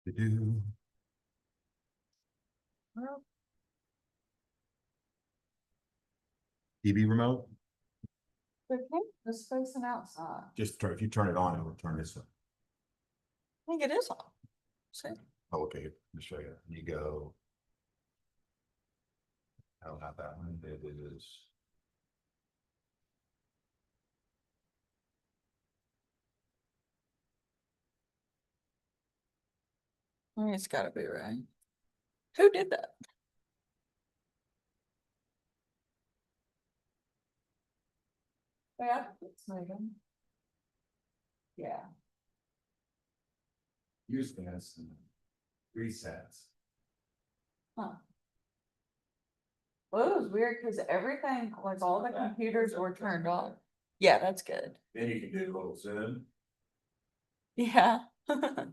Do. TV remote, Okay, just facing outside. just turn, if you turn it on, it will turn this up. I think it is on. See? Oh, okay, let me show you. You go. Oh, not that one. It is. I mean, it's gotta be right. Who did that? Yeah, it's Megan. Yeah. Usually has some resets. Huh. Well, it was weird because everything, like all the computers were turned on. Yeah, that's good. Then you can do a little zoom. Yeah. Okay.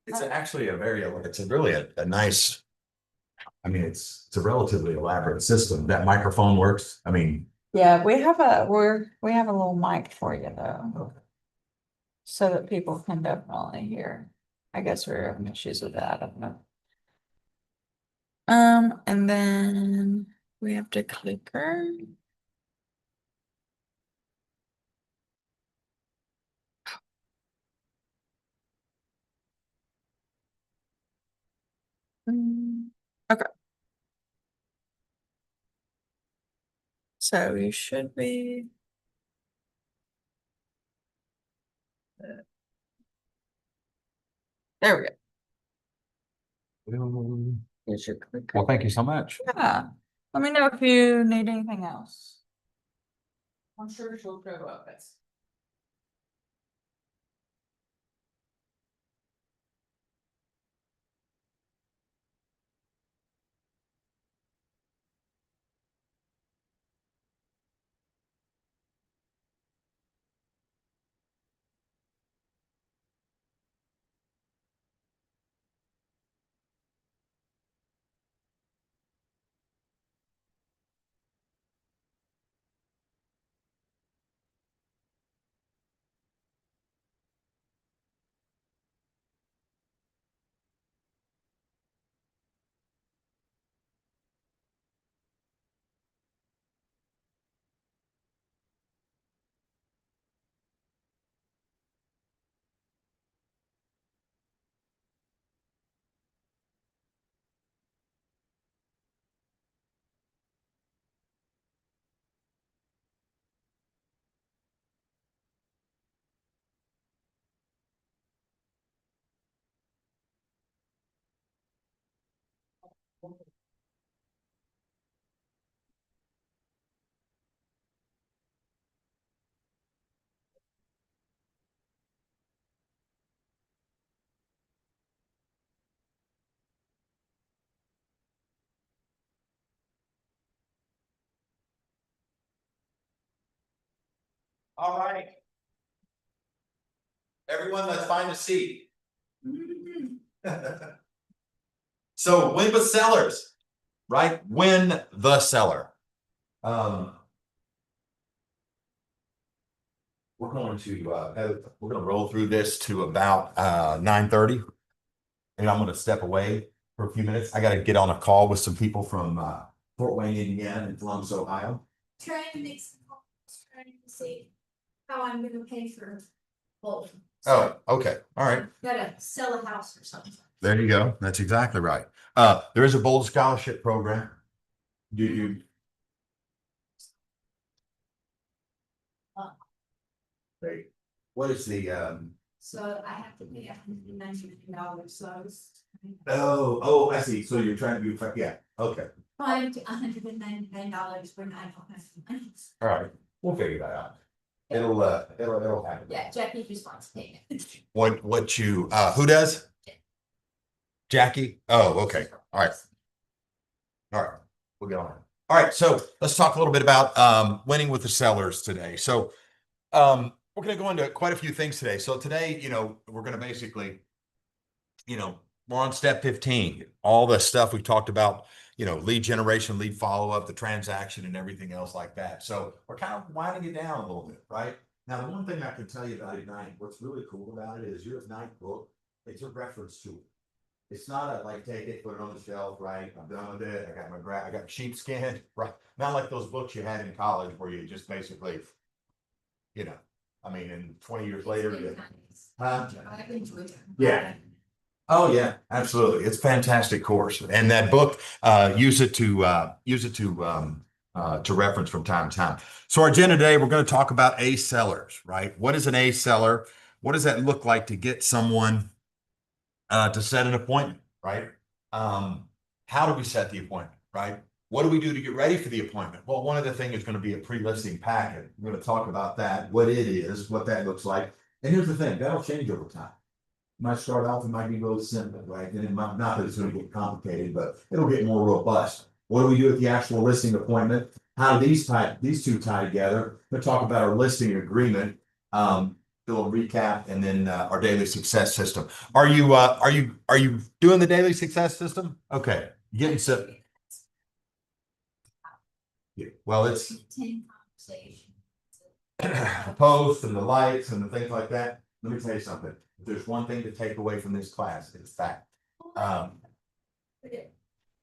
It's actually a very, it's a really a nice. I mean, it's a relatively elaborate system. That microphone works. I mean, Yeah, we have a little mic for you though. So that people can definitely hear. I guess we're having issues with that, I don't know. And then we have to clicker. Okay. So you should be. There we go. Here's your clicker. well, thank you so much. Yeah, let me know if you need anything else. I'm sure she'll go up it. All right. Everyone, let's find a seat. So win the sellers, right? Win the seller. We're going to we're going to roll through this to about 9:30. And I'm going to step away for a few minutes. I got to get on a call with some people from Fort Wayne, Indiana and Columbus, Ohio. Trying to make some calls, trying to see how I'm gonna pay for both. Oh, okay. All right. Gotta sell a house or something. There you go. That's exactly right. There is a Bold Scholarship Program. Do you? Great. What is the So I have to pay $199, so I was. oh, I see. So you're trying to do, yeah, okay. Find $199 when I don't have the money. All right. We'll figure that out. It'll happen. Yeah, Jackie just wants to pay it. What you, who does? Jackie? Oh, okay. All right. All right. We'll get on it. All right. So let's talk a little bit about winning with the sellers today. So we're going to go into quite a few things today. So today, we're going to basically, we're on step 15, all the stuff we talked about, lead generation, lead follow-up, the transaction and everything else like that. So we're kind of winding it down a little bit, right? Now, the one thing I can tell you about Ignite, what's really cool about it is your Ignite book It's a reference tool. It's not a like, take it, put it on the shelf, right? I'm done with it. I got I got sheepskin, right? Not like those books you had in college where you just basically, you know, I mean, and 20 years later, huh? I've enjoyed it. Yeah. Oh, yeah, absolutely. It's a fantastic course. And that book, use it to reference from time to time. So our agenda today, we're going to talk about A sellers, right? What is an A seller? What does that look like to get someone to set an appointment, right? How do we set the appointment, right? What do we do to get ready for the appointment? Well, one of the things is going to be a pre-listing packet. We're going to talk about that, what it is, what that looks like. And here's the thing, that'll change over time. Might start off, it might be really simple, right? And it might not that it's going to get complicated, but it'll get more robust. What do we do with the actual listing appointment? How do these two tie together? We'll talk about our listing agreement, do a recap, and then our daily success system. Are you doing the daily success system? Okay, getting some. Yeah, well, it's 10 conversations. the posts and the lights and the things like that. Let me tell you something. If there's one thing to take away from this class, it's fact. But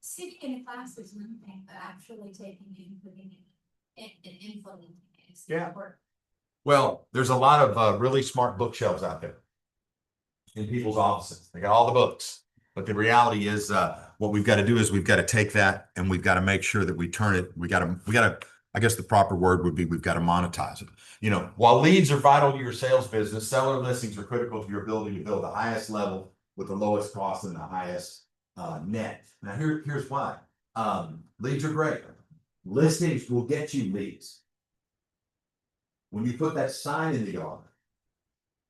sitting in a class is one thing, but actually taking it and putting it and implementing it is Yeah. important. Well, there's a lot of really smart bookshelves out there in people's offices. They got all the books. But the reality is, what we've got to do is we've got to take that and we've got to make sure that we turn it. We got to, I guess the proper word would be we've got to monetize it. You know, while leads are vital to your sales business, seller listings are critical to your ability to build the highest level with the lowest cost and the highest net. Now, here's why. Leads are great. Listings will get you leads. When you put that sign in the yard,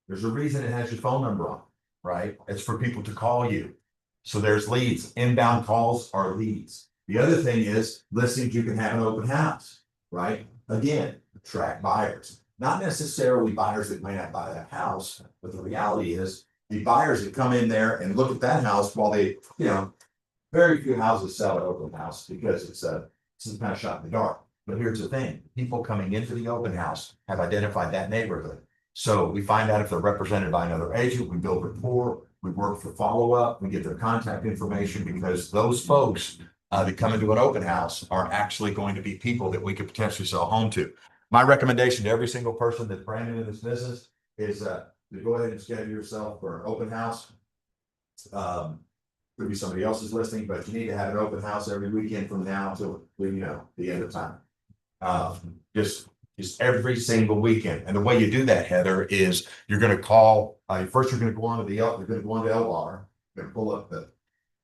there's a reason it has your phone number on, right? It's for people to call you. So there's leads. Inbound calls are leads. The other thing is listings, you can have an open house, right? Again, attract buyers. Not necessarily buyers that may not buy that house, but the reality is the buyers that come in there and look at that house while they, you know, very few houses sell an open house because it's some kind of shot in the dark. But here's the thing, people coming into the open house have identified that neighborhood. So we find out if they're represented by another agent, we build rapport, we work for follow-up, we get their contact information because those folks that come into an open house are actually going to be people that we could potentially sell a home to. My recommendation to every single person that's brand new in this business is to go ahead and schedule yourself for an open house. Could be somebody else's listing, but you need to have an open house every weekend from now until, you know, the end of time. Just every single weekend. And the way you do that, Heather, is you're going to call, first you're going to go on to you're going to go on to LR, you're going to pull up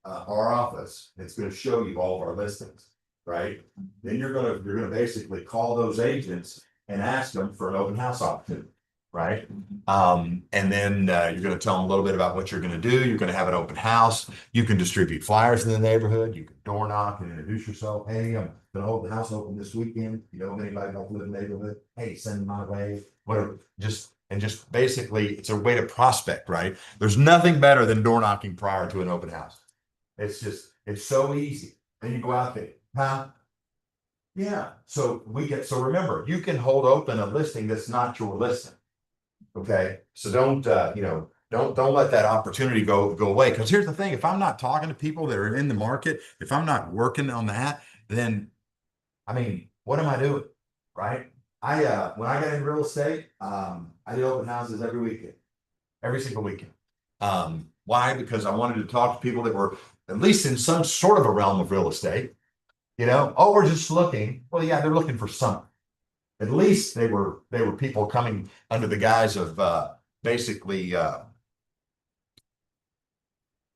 our office. It's going to show you all of our listings, right? Then you're going to basically call those agents and ask them for an open house opportunity, right? And then you're going to tell them a little bit about what you're going to do. You're going to have an open house. You can distribute flyers in the neighborhood. You can door knock and introduce yourself. Hey, I'm going to hold the house open this weekend. You know anybody that live in the neighborhood? Hey, send them my way. Whatever. Just basically, it's a way to prospect, right? There's nothing better than door knocking prior to an open house. It's so easy. Then you go out there, huh? Yeah. So remember, you can hold open a listing that's not your listing. Okay, so don't let that opportunity go away. Because here's the thing: if I'm not talking to people that are in the market, if I'm not working on that, then I mean, what am I doing? Right? When I got in real estate, I did open houses every weekend, every single weekend. Why? Because I wanted to talk to people that were at least in some sort of a realm of real estate. You know, oh, we're just looking. Well, yeah, they're looking for something. At least they were people coming under the guise of basically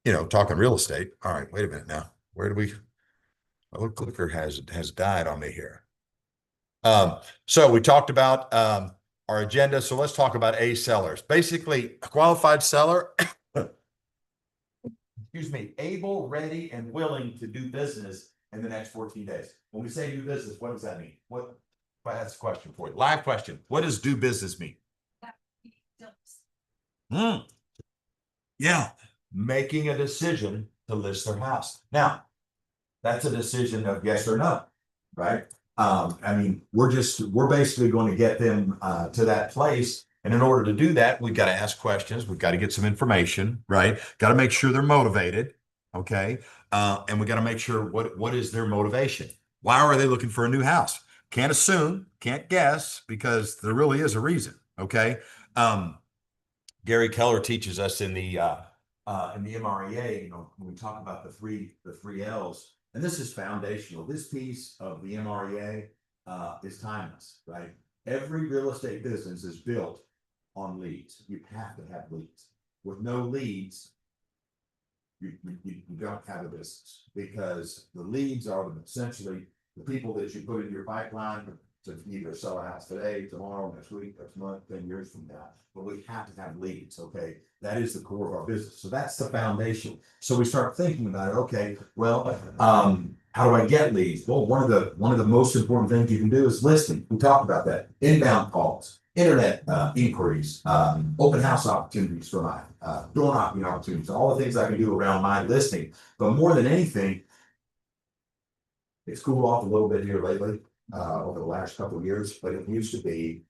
talking real estate. All right, wait a minute now. Where do we? My little clicker has died on me here. So we talked about our agenda. So let's talk about A sellers. Basically, a qualified seller, excuse me, able, ready, and willing to do business in the next 14 days. When we say do business, what does that mean? That's a question for you. Live question. What does do business mean? Yeah. Making a decision to list their house. Now, that's a decision of yes or no, right? I mean, we're basically going to get them to that place And in order to do that, we've got to ask questions. We've got to get some information, right? Got to make sure they're motivated. Okay. And we got to make sure what is their motivation? Why are they looking for a new house? Can't assume, can't guess, because there really is a reason. Okay. Gary Keller teaches us in the MREA, you know, when we talk about the three L's, and this is foundational. This piece of the MREA is timeless, right? Every real estate business is built on leads. You have to have leads. With no leads, you don't have a business, because the leads are essentially the people that you put in your pipeline to either sell a house today, tomorrow, next week, next month, 10 years from now. But we have to have leads. Okay. That is the core of our business. So that's the foundation. So we start thinking about it. Okay, well, how do I get leads? Well, one of the most important things you can do is listing. We talked about that. Inbound calls, internet inquiries, open house opportunities for my door knocking opportunities, all the things I can do around my listing. But more than anything, it's cooled off a little bit here lately, over the last couple of years, but it used to be,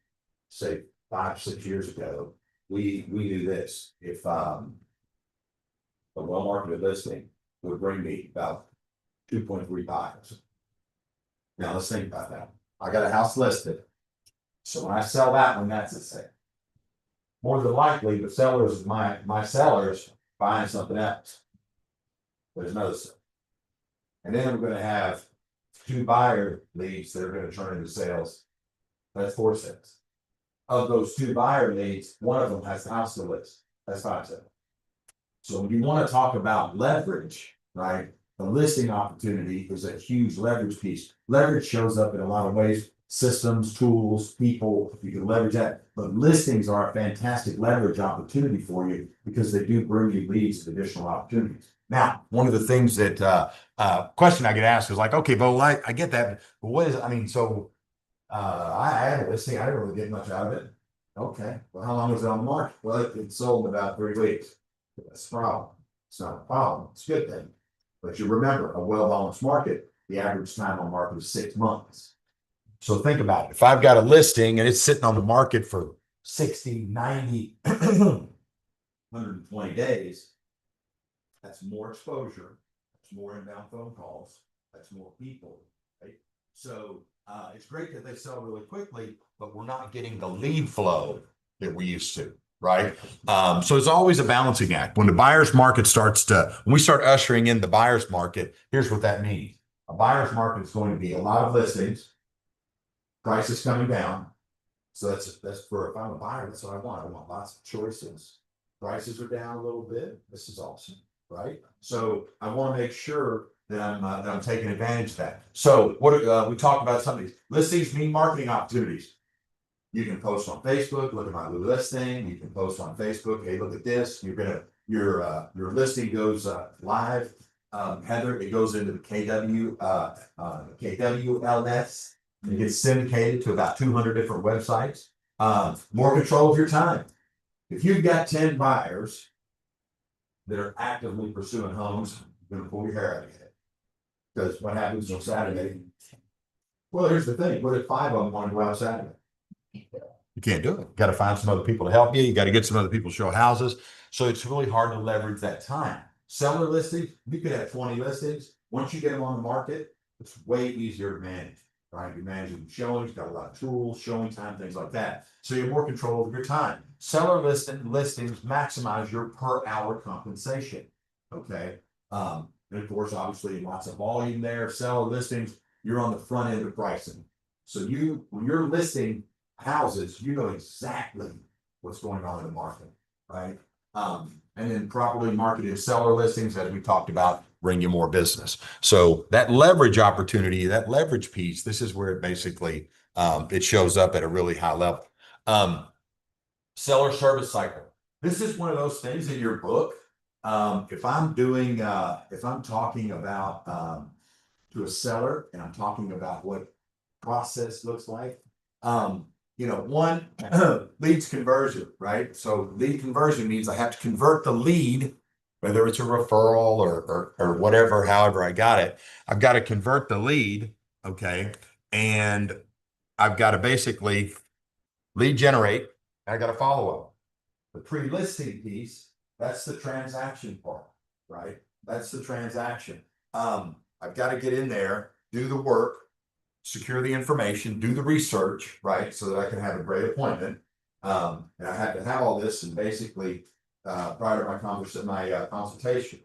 say, 5-6 years ago, we do this. If a well-marketed listing would bring me about 2.3 buyers. Now let's think about that. I got a house listed. So when I sell that one, that's a sale. More than likely, the sellers, my sellers buying something else. There's another sale. And then I'm gonna have 2 buyer leads that are gonna turn into sales. That's 4 sales. Of those 2 buyer leads, one of them has the house to list. That's 5 sales. So when you want to talk about leverage, right? The listing opportunity is a huge leverage piece. Leverage shows up in a lot of ways: systems, tools, people. You can leverage that, but listings are a fantastic leverage opportunity for you, because they do bring you leads and additional opportunities. Now, one of the things that question I get asked is like, okay, Bo, I get that, but what is? I mean, so I had a listing. I didn't really get much out of it. Okay, well, how long was it on the market? Well, it sold in about 3 weeks. That's a problem. It's not a problem. It's a good thing. But you remember, a well-balanced market, the average time on market is 6 months. So think about it. If I've got a listing and it's sitting on the market for 60, 90, 120 days, that's more exposure. That's more inbound phone calls. That's more people, right? So it's great that they sell really quickly, but we're not getting the lead flow that we used to. Right. So it's always a balancing act. When the buyer's market when we start ushering in the buyer's market, here's what that means. A buyer's market is going to be a lot of listings, prices coming down. So that's for, if I'm a buyer, that's what I want. I want lots of choices. Prices are down a little bit. This is awesome, right? So I want to make sure that I'm taking advantage of that. So what we talked about, some of these listings mean marketing opportunities. You can post on Facebook, look at my new listing. You can post on Facebook. Hey, look at this. Your listing goes live. Heather, it goes into the KWLS. It gets syndicated to about 200 different websites. More control of your time. If you've got 10 buyers that are actively pursuing homes, you're gonna pull your hair out of your head. Because what happens on Saturday? Well, here's the thing. What if 5 of them want to go out Saturday? You can't do it. You got to find some other people to help you. You got to get some other people to show houses. So it's really hard to leverage that time. Seller listings, you could have 20 listings. Once you get them on the market, it's way easier to manage. Right? You're managing showings, got a lot of tools, showing time, things like that. So you have more control over your time. Seller listings maximize your per hour compensation. Okay. And of course, obviously, lots of volume there. Seller listings, you're on the front end of pricing. So when you're listing houses, you know exactly what's going on in the market, right? And then properly marketed seller listings, as we talked about, bring you more business. So that leverage opportunity, that leverage piece, this is where it basically it shows up at a really high level. Seller service cycle. This is one of those things in your book. If I'm talking about to a seller and I'm talking about what process looks like, one leads conversion, right? So lead conversion means I have to convert the lead, whether it's a referral or whatever, however I got it. I've got to convert the lead, okay? And I've got to basically lead generate, I got to follow up. The pre-listing piece, that's the transaction part, right? That's the transaction. I've got to get in there, do the work, secure the information, do the research, right? So that I can have a great appointment. And I had to have all this and basically, prior to my consultation.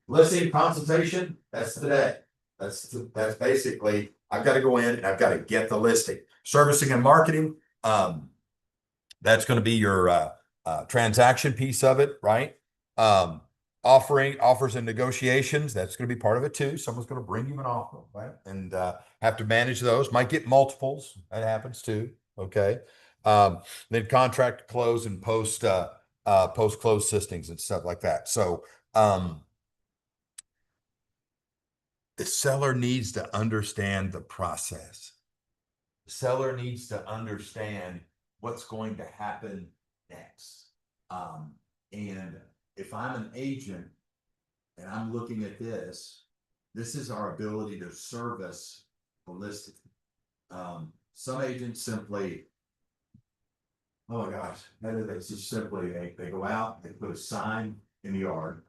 Listing consultation, that's today. That's basically, I've got to go in and I've got to get the listing. Servicing and marketing, that's going to be your transaction piece of it, right? Offers and negotiations, that's going to be part of it too. Someone's going to bring you an offer, right? And have to manage those. Might get multiples. That happens too. Okay. Then contract close and post close listings and stuff like that. So the seller needs to understand the process. The seller needs to understand what's going to happen next. And if I'm an agent and I'm looking at this is our ability to service a listing. Some agents simply, oh my gosh, it's just simply, they go out, they put a sign in the yard,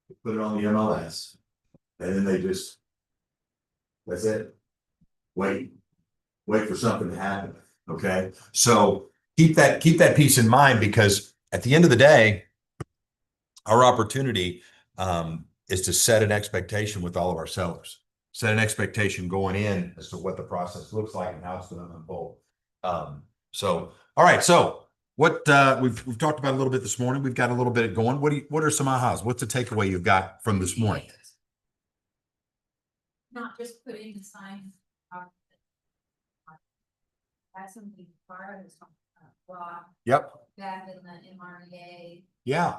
they put it on the MLS, and then they just, that's it. Wait for something to happen. Okay. So keep that piece in mind, because at the end of the day, our opportunity is to set an expectation with all of our sellers, set an expectation going in as to what the process looks like and how it's going to unfold. So, all right. So what we've talked about a little bit this morning, we've got a little bit going. What are some ahas? What's the takeaway you've got from this morning? Not just putting the sign. That's something far as law Yep. back in the MREA. Yeah.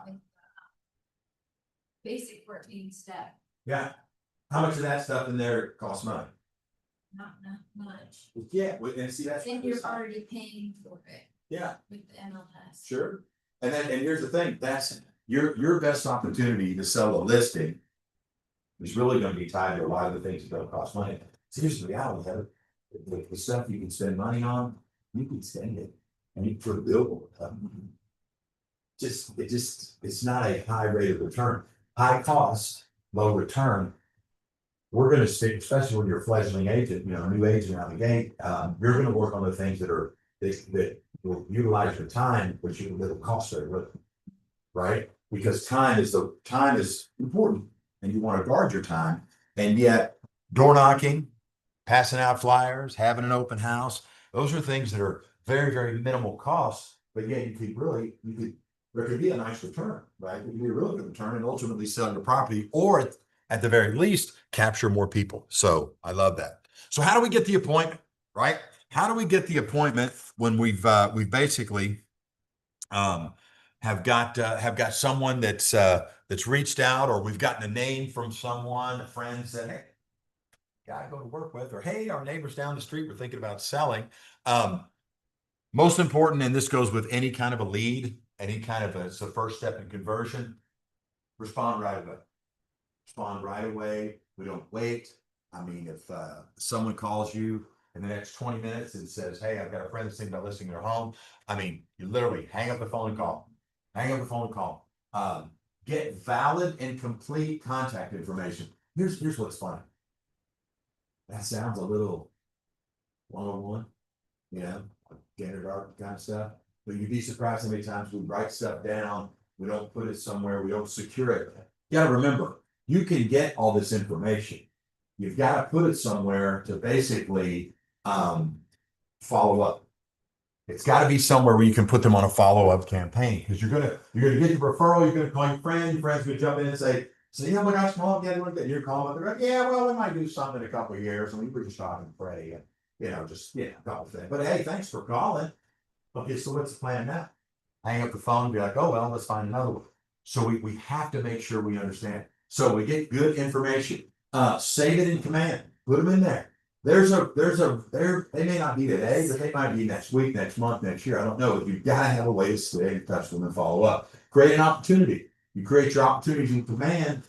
Basic 14 step, Yeah. How much of that stuff in there costs money? not much. Yeah. And see, that's. And you're already paying for it Yeah. with the MLS. Sure. And here's the thing, that's your best opportunity to sell a listing is really going to be tied to a lot of the things that don't cost money. So here's the reality of it. The stuff you can spend money on, you can spend it and you can put a billboard up. It's not a high rate of return, high cost, low return. We're going to stick, especially when you're a fledgling agent, a new agent out of the gate, you're going to work on the things that will utilize your time, but it'll cost very little, right? Because time is important, and you want to guard your time. And yet, door knocking, passing out flyers, having an open house, those are things that are very, very minimal costs. But yet, there could be a nice return, right? It could be a really good return, and ultimately selling the property, or at the very least, capture more people. So I love that. So how do we get the appointment, right? How do we get the appointment when we've basically have got someone that's reached out, or we've gotten a name from someone, a friend said, hey, guy I go to work with, or hey, our neighbors down the street were thinking about selling. Most important, and this goes with any kind of a lead, any kind of it's the first step in conversion, respond right away. Respond right away. We don't wait. I mean, if someone calls you in the next 20 minutes and says, hey, I've got a friend that's thinking about listing their home, I mean, you literally hang up the phone and call. Hang up the phone and call. Get valid and complete contact information. Here's what's funny. That sounds a little one-on-one, kindergarten kind of stuff. But you'd be surprised how many times we write stuff down, we don't put it somewhere, we don't secure it. You gotta remember, you can get all this information. You've got to put it somewhere to basically follow up. It's got to be somewhere where you can put them on a follow-up campaign, because you're gonna get your referral, you're gonna call your friend's gonna jump in and say, yeah, my gosh, small, you're calling up, yeah, well, we might do something in a couple of years, and we were just talking to Freddie, and a couple of things. But hey, thanks for calling. Okay, so what's the plan now? Hang up the phone and be like, oh well, let's find another one. So we have to make sure we understand. So we get good information. Save it in command. Put them in there. They may not be today, but they might be next week, next month, next year. I don't know. But you've got to have a way to stay in touch with them and follow up. Create an opportunity. You create your opportunities in command.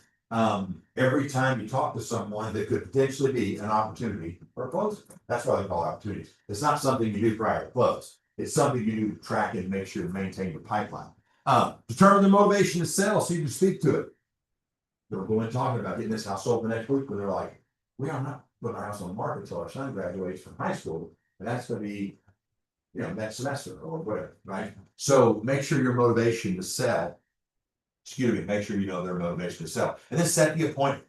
Every time you talk to someone that could potentially be an opportunity for a close. That's why they call it opportunities. It's not something you do prior to close. it's something you do to track and make sure to maintain your pipeline. Determine the motivation to sell so you can speak to it. They're going to talk about getting this house sold the next week, when they're like, we are not putting our house on the market until our son graduates from high school, and that's gonna be, next semester or whatever, right? So make sure your motivation to sell, make sure you know their motivation to sell, and then set the appointment.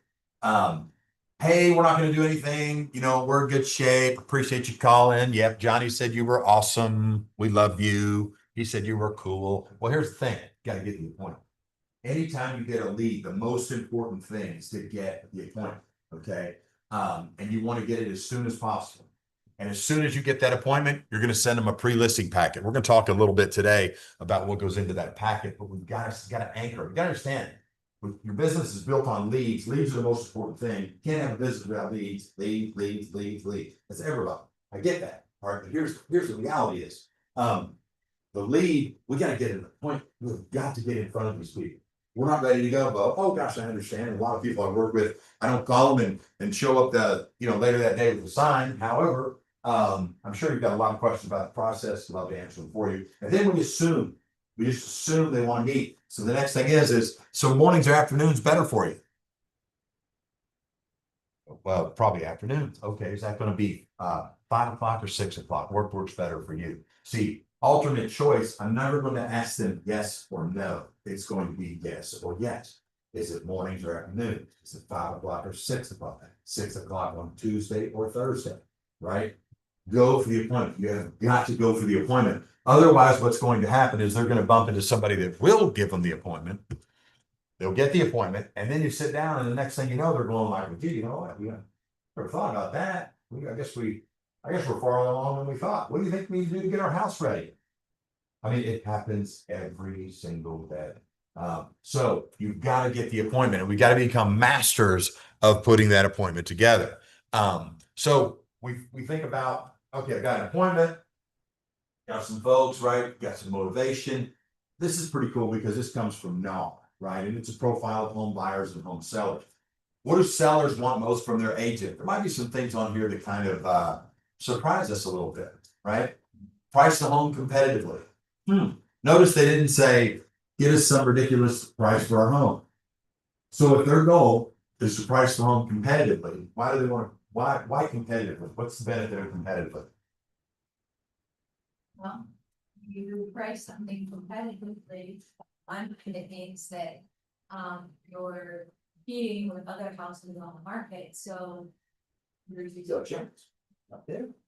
Hey, we're not gonna do anything, we're in good shape, appreciate you calling. Yep, Johnny said you were awesome, we love you. He said you were cool. Well, here's the thing, gotta get the appointment. Anytime you get a lead, the most important thing is to get the appointment, okay? And you want to get it as soon as possible. And as soon as you get that appointment, you're going to send them a pre-listing packet. We're going to talk a little bit today about what goes into that packet, but we've got to anchor. You got to understand, your business is built on leads. Leads are the most important thing. You can't have a business without leads. Lead. That's everybody. I get that. All right, but here's the reality is, the lead, we got to get an appointment. We've got to get in front of these people. We're not ready to go, but oh gosh, I understand. And a lot of people I work with, I don't call them and show up later that day with a sign. However, I'm sure you've got a lot of questions about the process. I'd love to answer them for you. And then we just assume they want to meet. So the next thing is so mornings or afternoons better for you? Well, probably afternoons. Okay, is that going to be 5 o'clock or 6 o'clock? Works better for you. See, alternate choice, I'm never going to ask them yes or no. It's going to be yes or yes. Is it mornings or afternoons? Is it 5 o'clock or 6 o'clock? 6 o'clock on Tuesday or Thursday, right? Go for the appointment. You have got to go for the appointment. Otherwise, what's going to happen is they're going to bump into somebody that will give them the appointment. They'll get the appointment, and then you sit down, and the next thing you know, they're going like, gee, you know what? We never thought about that. I guess we're farther along than we thought. What do you think we need to do to get our house ready? I mean, it happens every single day. So you've got to get the appointment, and we got to become masters of putting that appointment together. So we think about, okay, I've got an appointment, got some folks, right? Got some motivation. This is pretty cool because this comes from NAR, right? And it's a profile of home buyers and home sellers. What do sellers want most from their agent? There might be some things on here that kind of surprise us a little bit, right? Price the home competitively. Notice they didn't say, get us some ridiculous price for our home. So if their goal is to price the home competitively, why do they want to, why competitively? What's the benefit of competitively? Well, you price something competitively, it means that, you're competing with other houses on the market, so. There's these chance.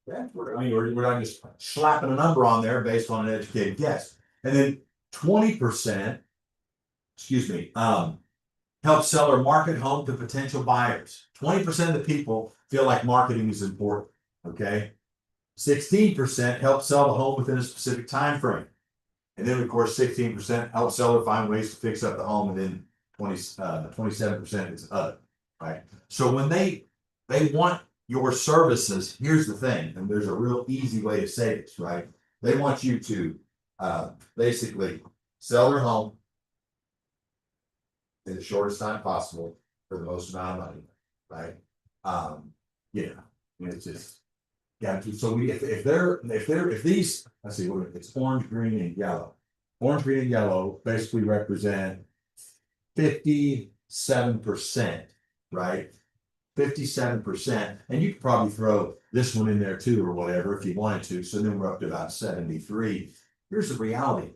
Yeah, we're not just slapping a number on there based on an educated guess. And then 20%, help seller market home to potential buyers. 20% of the people feel like marketing is important. Okay. 16% help sell the home within a specific time frame. And then of course 16% help seller find ways to fix up the home, and then 27% is other. Right. So when they want your services, here's the thing, and there's a real easy way to say this, right? They want you to basically sell their home in the shortest time possible for the most amount of money, right? It's just so if these, let's see, it's orange, green, and yellow. Orange, green, and yellow basically represent 57%, right? 57%, and you could probably throw this one in there too, or whatever, if you wanted to. So then we're up to about 73. Here's the reality.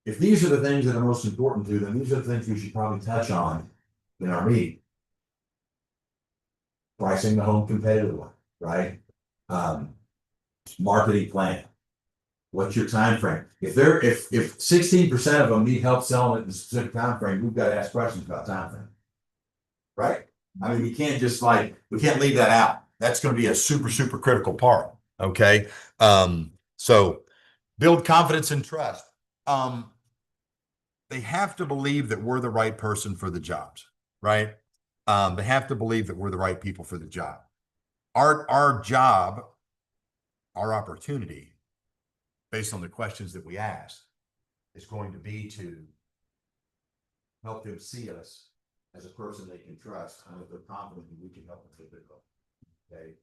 If these are the things that are most important to them, these are the things we should probably touch on in our meeting. Pricing the home competitively, right? Marketing plan. What's your time frame? If 16% of them need help selling it in a specific time frame, we've got to ask questions about time frame. Right? I mean, we can't leave that out. That's going to be a super, super critical part. Okay. So build confidence and trust. They have to believe that we're the right person for the jobs, right? They have to believe that we're the right people for the job. Our job, our opportunity, based on the questions that we ask, is going to be to help them see us as a person they can trust, and if they're confident that we can help them get their goal. Okay.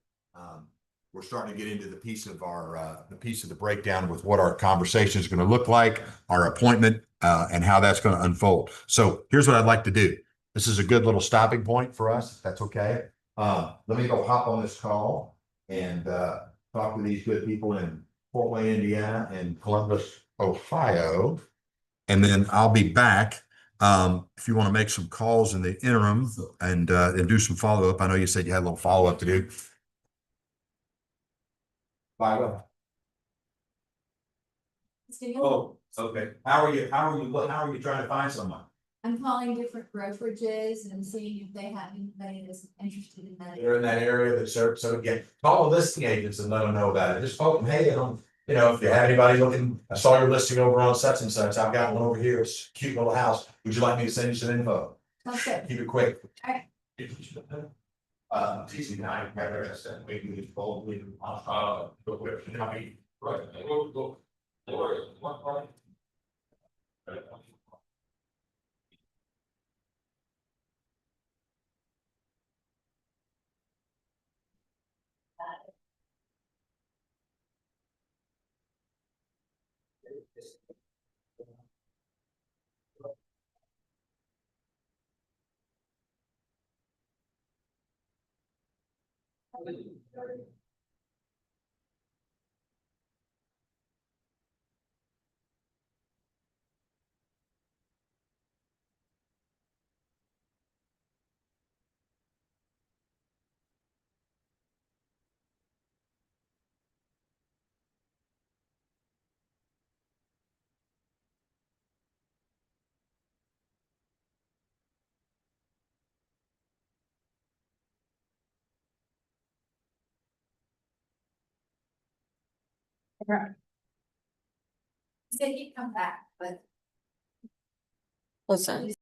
we're starting to get into the piece of the piece of the breakdown with what our conversation is going to look like, our appointment, and how that's going to unfold. So here's what I'd like to do. This is a good little stopping point for us, if that's okay. Let me go hop on this call and talk to these good people in Fort Wayne, Indiana, and Columbus, Ohio. And then I'll be back. If you want to make some calls in the interim and do some follow-up. I know you said you had a little follow-up to do. By what? Oh, okay. How are you trying to find someone? I'm calling different brokerages and seeing if they have anybody that's interested in that. They're in that area that serve, so again, call the listing agents and let them know about it. Just poke them, hey, you know, if you have anybody looking, I saw your listing over on such and such. I've got one over here. It's a cute little house. Would you like me to send you some info? Sounds good. Keep it quick. Alright. TC9, we can bold, we can, He said he'd come back, but Listen,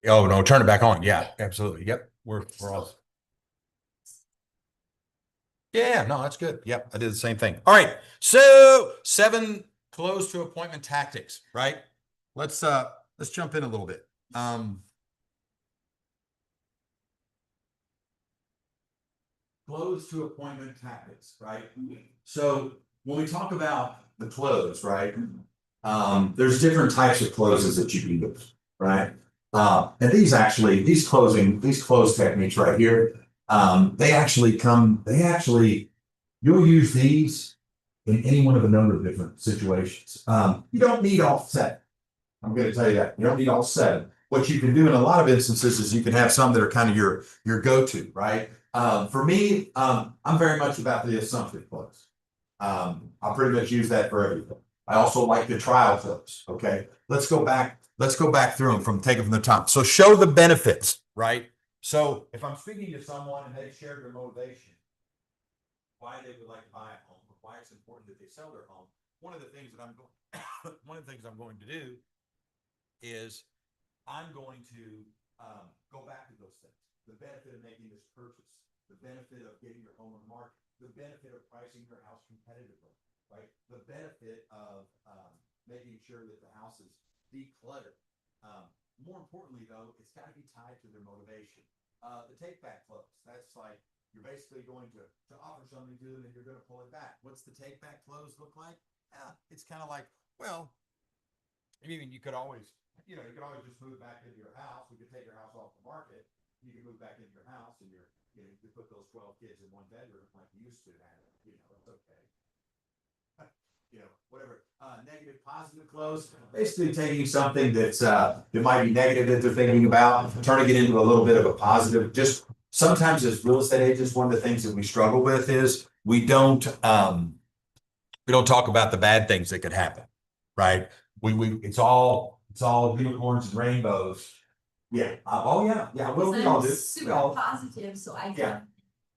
Oh, no, turn it back on. Yeah, absolutely. Yep. We're all. Yeah, no, that's good. Yep, I did the same thing. All right. So 7 close to appointment tactics, right? Let's jump in a little bit. Close to appointment tactics, right? So when we talk about the close, right? There's different types of closes that you can use, right? And these close techniques right here, you'll use these in any one of a number of different situations. You don't need all 7. I'm going to tell you that you don't need all 7. What you can do in a lot of instances is you can have some that are kind of your go-to, right? For me, I'm very much about the assumptive close. I'll pretty much use that for everything. I also like the trial close. Okay, let's go back through them take it from the top. So show the benefits, right? So if I'm speaking to someone and they share their motivation, why they would like to buy a home, or why it's important that they sell their home. One of the things I'm going to do is I'm going to go back to those things. The benefit of making this purchase, the benefit of getting your home on the market, the benefit of pricing your house competitively, right? The benefit of making sure that the house is decluttered. More importantly, though, it's got to be tied to their motivation. The take back close, that's like you're basically going to offer something to them and you're going to pull it back. What's the take back close look like? Yeah, it's kind of like, well, I mean, you could always just move back into your house. We could take your house off the market. You can move back into your house and you could put those 12 kids in one bedroom like you used to have. It's okay. Whatever. Negative, positive close. Basically taking something that's that might be negative that they're thinking about, turning it into a little bit of a positive. Just sometimes as real estate agents, one of the things that we struggle with is we don't talk about the bad things that could happen, right? It's all unicorns and rainbows. Yeah. Oh yeah. Yeah. Well, we all do. Super positive, so Yeah.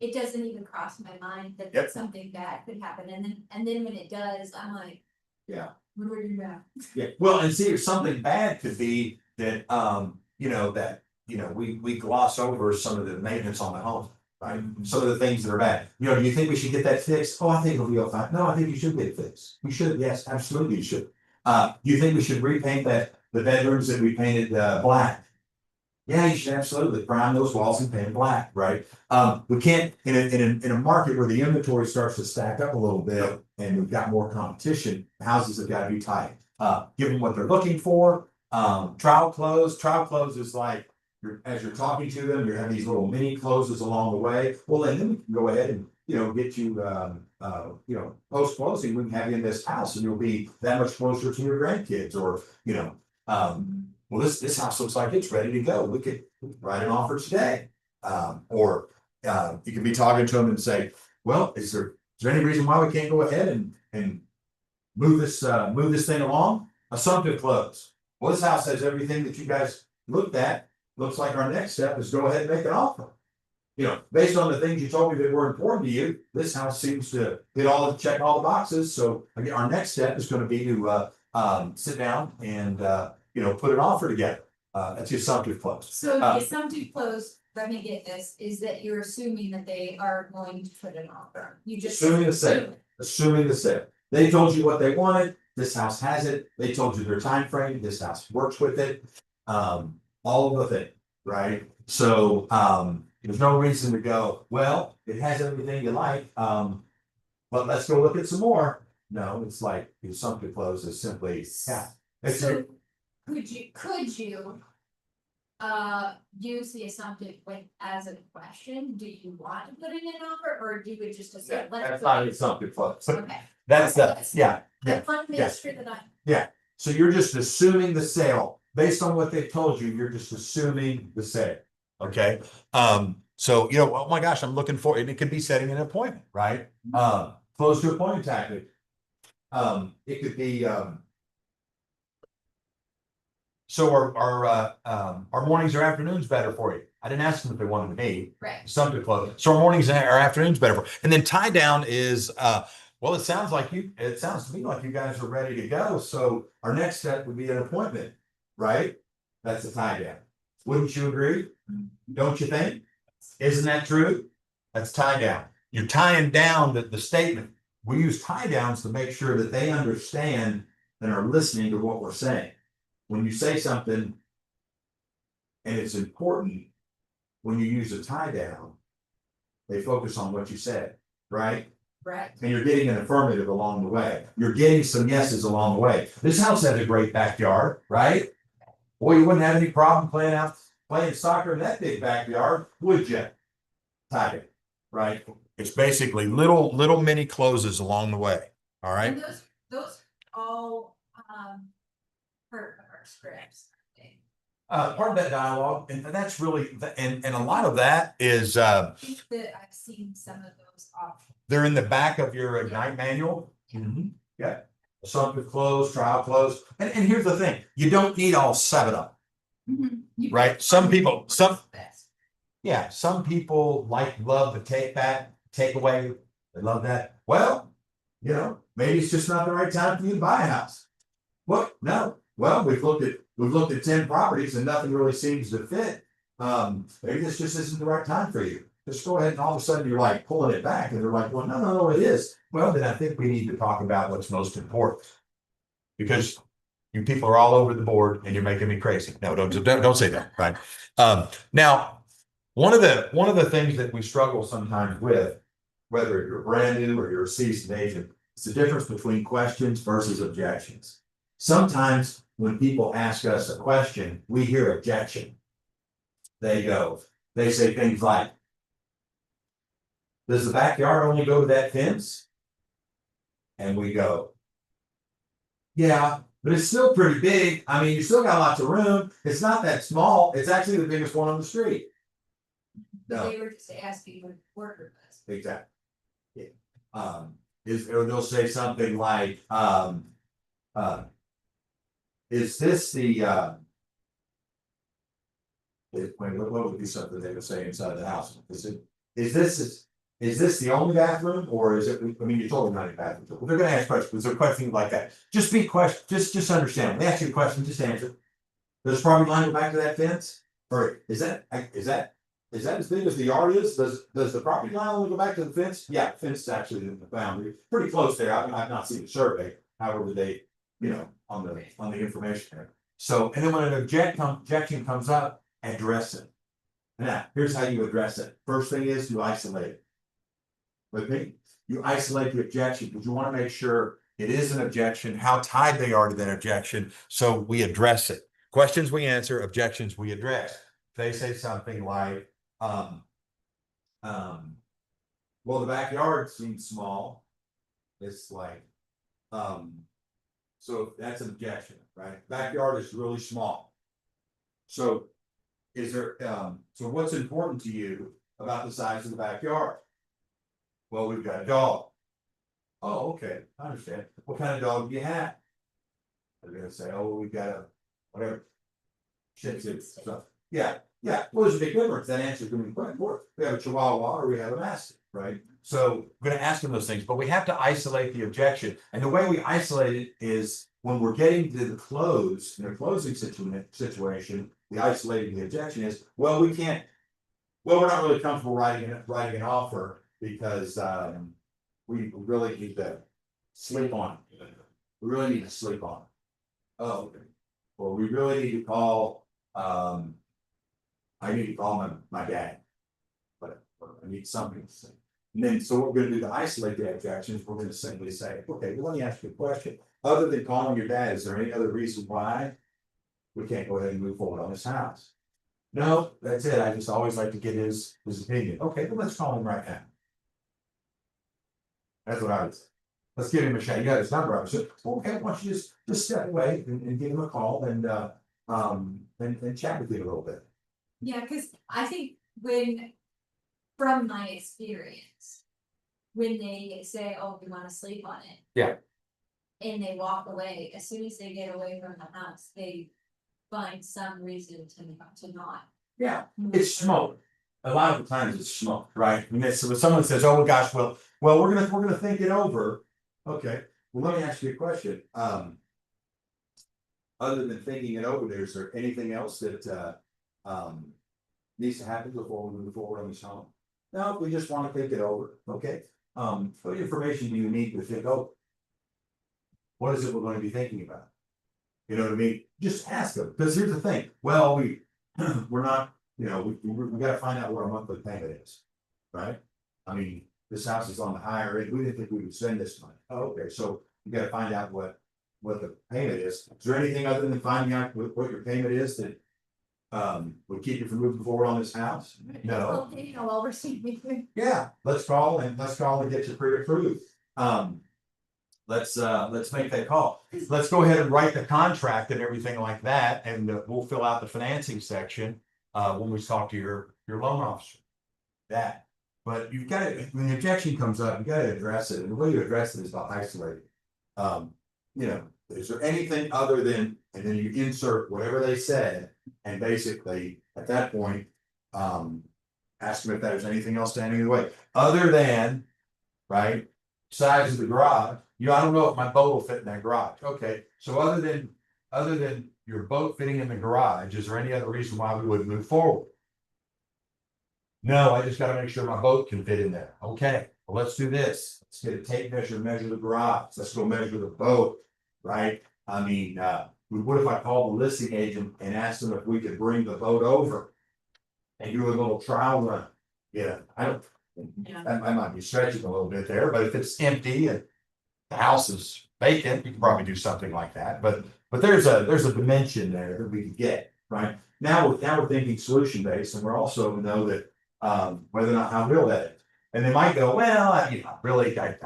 it doesn't even cross my mind that Yep. something bad could happen, and then when it does, I'm like, Yeah. what do we do now? Yeah. Well, and see, if something bad could be that, we gloss over some of the maintenance on the home, right? Some of the things that are bad. Do you think we should get that fixed? Oh, I think it'll be all fine. No, I think you should get it fixed. We should. Yes, absolutely, you should. Do you think we should repaint the bedrooms that we painted black? Yeah, you should absolutely prime those walls and paint black, right? We can't in a market where the inventory starts to stack up a little bit and we've got more competition, houses have got to be tight. Give them what they're looking for. Trial close is like as you're talking to them, you're having these little mini closes along the way. Well, then we can go ahead and get you post closing, we can have you in this house and you'll be that much closer to your grandkids, or well, this house looks like it's ready to go. We could write an offer today. Or you could be talking to them and say, well, is there any reason why we can't go ahead and move this thing along? Assumptive close. Well, this house has everything that you guys looked at. Looks like our next step is go ahead and make an offer. Based on the things you told me that were important to you, this house seems to check all the boxes. So again, our next step is going to be to sit down and put an offer together. That's the assumptive close. So the assumptive close, let me get this, is that you're assuming that they are going to put an offer. You just Assuming the sale. They told you what they wanted. This house has it. They told you their time frame. This house works with it. All of the thing, right? So there's no reason to go, well, it has everything you like. But let's go look at some more. No, it's like the assumptive close is simply, yeah. So could you use the assumptive as a question? Do you want to put in an offer, or do you just say, that's not an assumptive close. Okay. That's yeah. I want to make sure that So you're just assuming the sale based on what they told you. You're just assuming the sale. Okay. So oh my gosh, I'm looking for, and it could be setting an appointment, right? Close to appointment tactic. It could be so our mornings or afternoons better for you. I didn't ask them if they wanted to meet. right. Something close. So our mornings or afternoons better for. And then tie down is well, it sounds to me like you guys are ready to go. So our next step would be an appointment, right? That's a tie down. Wouldn't you agree? Don't you think? Isn't that true? That's tie down. You're tying down the statement. We use tie downs to make sure that they understand and are listening to what we're saying. When you say something and it's important, when you use a tie down, they focus on what you said, right? Right. And you're getting an affirmative along the way. You're getting some yeses along the way. This house has a great backyard, right? Boy, you wouldn't have any problem playing soccer in that big backyard, would you? Tie it, right? It's basically little mini closes along the way. All right. And those all, part of our scripts. Part of that dialogue, and that's really, and a lot of that is, I think that I've seen some of those off. they're in the back of your Ignite manual. Yeah. Assumptive close, trial close. And here's the thing, you don't need all 7 of them, right? Some people, yeah, some people love the takeaway. They love that. Well, maybe it's just not the right time for you to buy a house. What? No. Well, we've looked at 10 properties and nothing really seems to fit. Maybe this just isn't the right time for you. Just go ahead and all of a sudden you're like pulling it back and they're like, well, no, it is. Well, then I think we need to talk about what's most important. Because you people are all over the board and you're making me crazy. No, don't say that, right? Now, one of the things that we struggle sometimes with, whether you're brand new or you're a seasoned agent, is the difference between questions versus objections. Sometimes when people ask us a question, we hear objection. They say things like, does the backyard only go to that fence? And we go, yeah, but it's still pretty big. I mean, you still got lots of room. It's not that small. It's actually the biggest one on the street. No, They were just asking what worker was. exactly. Yeah. Or they'll say something like, is this the, what would be something they would say inside the house? Is this the only bathroom or is it, I mean, you told them not a bathroom. Well, they're gonna ask questions. They're questioning like that. Just understand. When they ask you a question, just answer. Does the property line go back to that fence? Or is that as big as the yard is? Does the property line only go back to the fence? Yeah, fence is actually in the boundary, pretty close there. I've not seen the survey, however they, on the information there. So, and then when an objection comes up, address it. Now, here's how you address it. First thing is you isolate it. With me, you isolate the objection because you want to make sure it is an objection, how tied they are to that objection. So we address it. Questions we answer, objections we address. They say something like, well, the backyard seems small. It's like, so that's an objection, right? Backyard is really small. So is there, so what's important to you about the size of the backyard? Well, we've got a dog. Oh, okay, I understand. What kind of dog do you have? They're gonna say, oh, we've got a, whatever. Shih Tzu, so, yeah, well, there's a big difference. That answer is gonna be quite important. We have a Chihuahua or we have a Mastiff, right? So we're gonna ask them those things, but we have to isolate the objection. And the way we isolate it is when we're getting to the close, in a closing situation, the isolating the objection is, well, we're not really comfortable writing an offer because we really need to sleep on it. We really need to sleep on it. Oh, okay. Well, we really need to call, I need to call my dad. But I need something to say. And then, so what we're gonna do to isolate the objections, we're gonna simply say, okay, well, let me ask you a question. Other than calling your dad, is there any other reason why we can't go ahead and move forward on this house? No, that's it. I just always like to get his opinion. Okay, well, let's call him right now. That's what I would say. Let's give him a shot. You got his number. I said, okay, why don't you just step away and give him a call and chat with you a little bit. Yeah, because I think from my experience, when they say, oh, we wanna sleep on it. Yeah. And they walk away, as soon as they get away from the house, they find some reason to not. Yeah, it's smoke. A lot of the times it's smoke, right? And so when someone says, oh gosh, well, we're gonna think it over. Okay, well, let me ask you a question. Other than thinking it over, is there anything else that needs to happen before we move forward on this home? No, we just want to think it over, okay? What information do you need to think over? What is it we're going to be thinking about? You know what I mean? Just ask them, because here's the thing, well, we're not, you know, we gotta find out what our monthly payment is, right? I mean, this house is on the higher end, we didn't think we would spend this money, okay, so you gotta find out what the payment is. Is there anything other than finding out what your payment is that would keep you from moving forward on this house? No. Well, you know, while we're seeing. Yeah, let's call and get you pre-approved. Let's make that call. Let's go ahead and write the contract and everything like that, and we'll fill out the financing section when we talk to your loan officer. That, but you've got to, when the objection comes up, you got to address it, and the way you address it is by isolating. You know, is there anything other than, and then you insert whatever they said, and basically at that point, ask them if there's anything else standing in the way, other than, right, size of the garage. You know, I don't know if my boat will fit in that garage. Okay, so other than your boat fitting in the garage, is there any other reason why we wouldn't move forward? No, I just gotta make sure my boat can fit in there. Okay, well, let's do this. Let's get a tape measure, measure the garage. Let's go measure the boat, right? I mean, what if I called the listing agent and asked them if we could bring the boat over and do a little trial run? Yeah, I don't, that might be stretching a little bit there, but if it's empty and the house is vacant, you can probably do something like that, but there's a dimension there that we can get, right? Now we're thinking solution based, and we're also know that, whether or not how real that is. And they might go, well, you know, really, I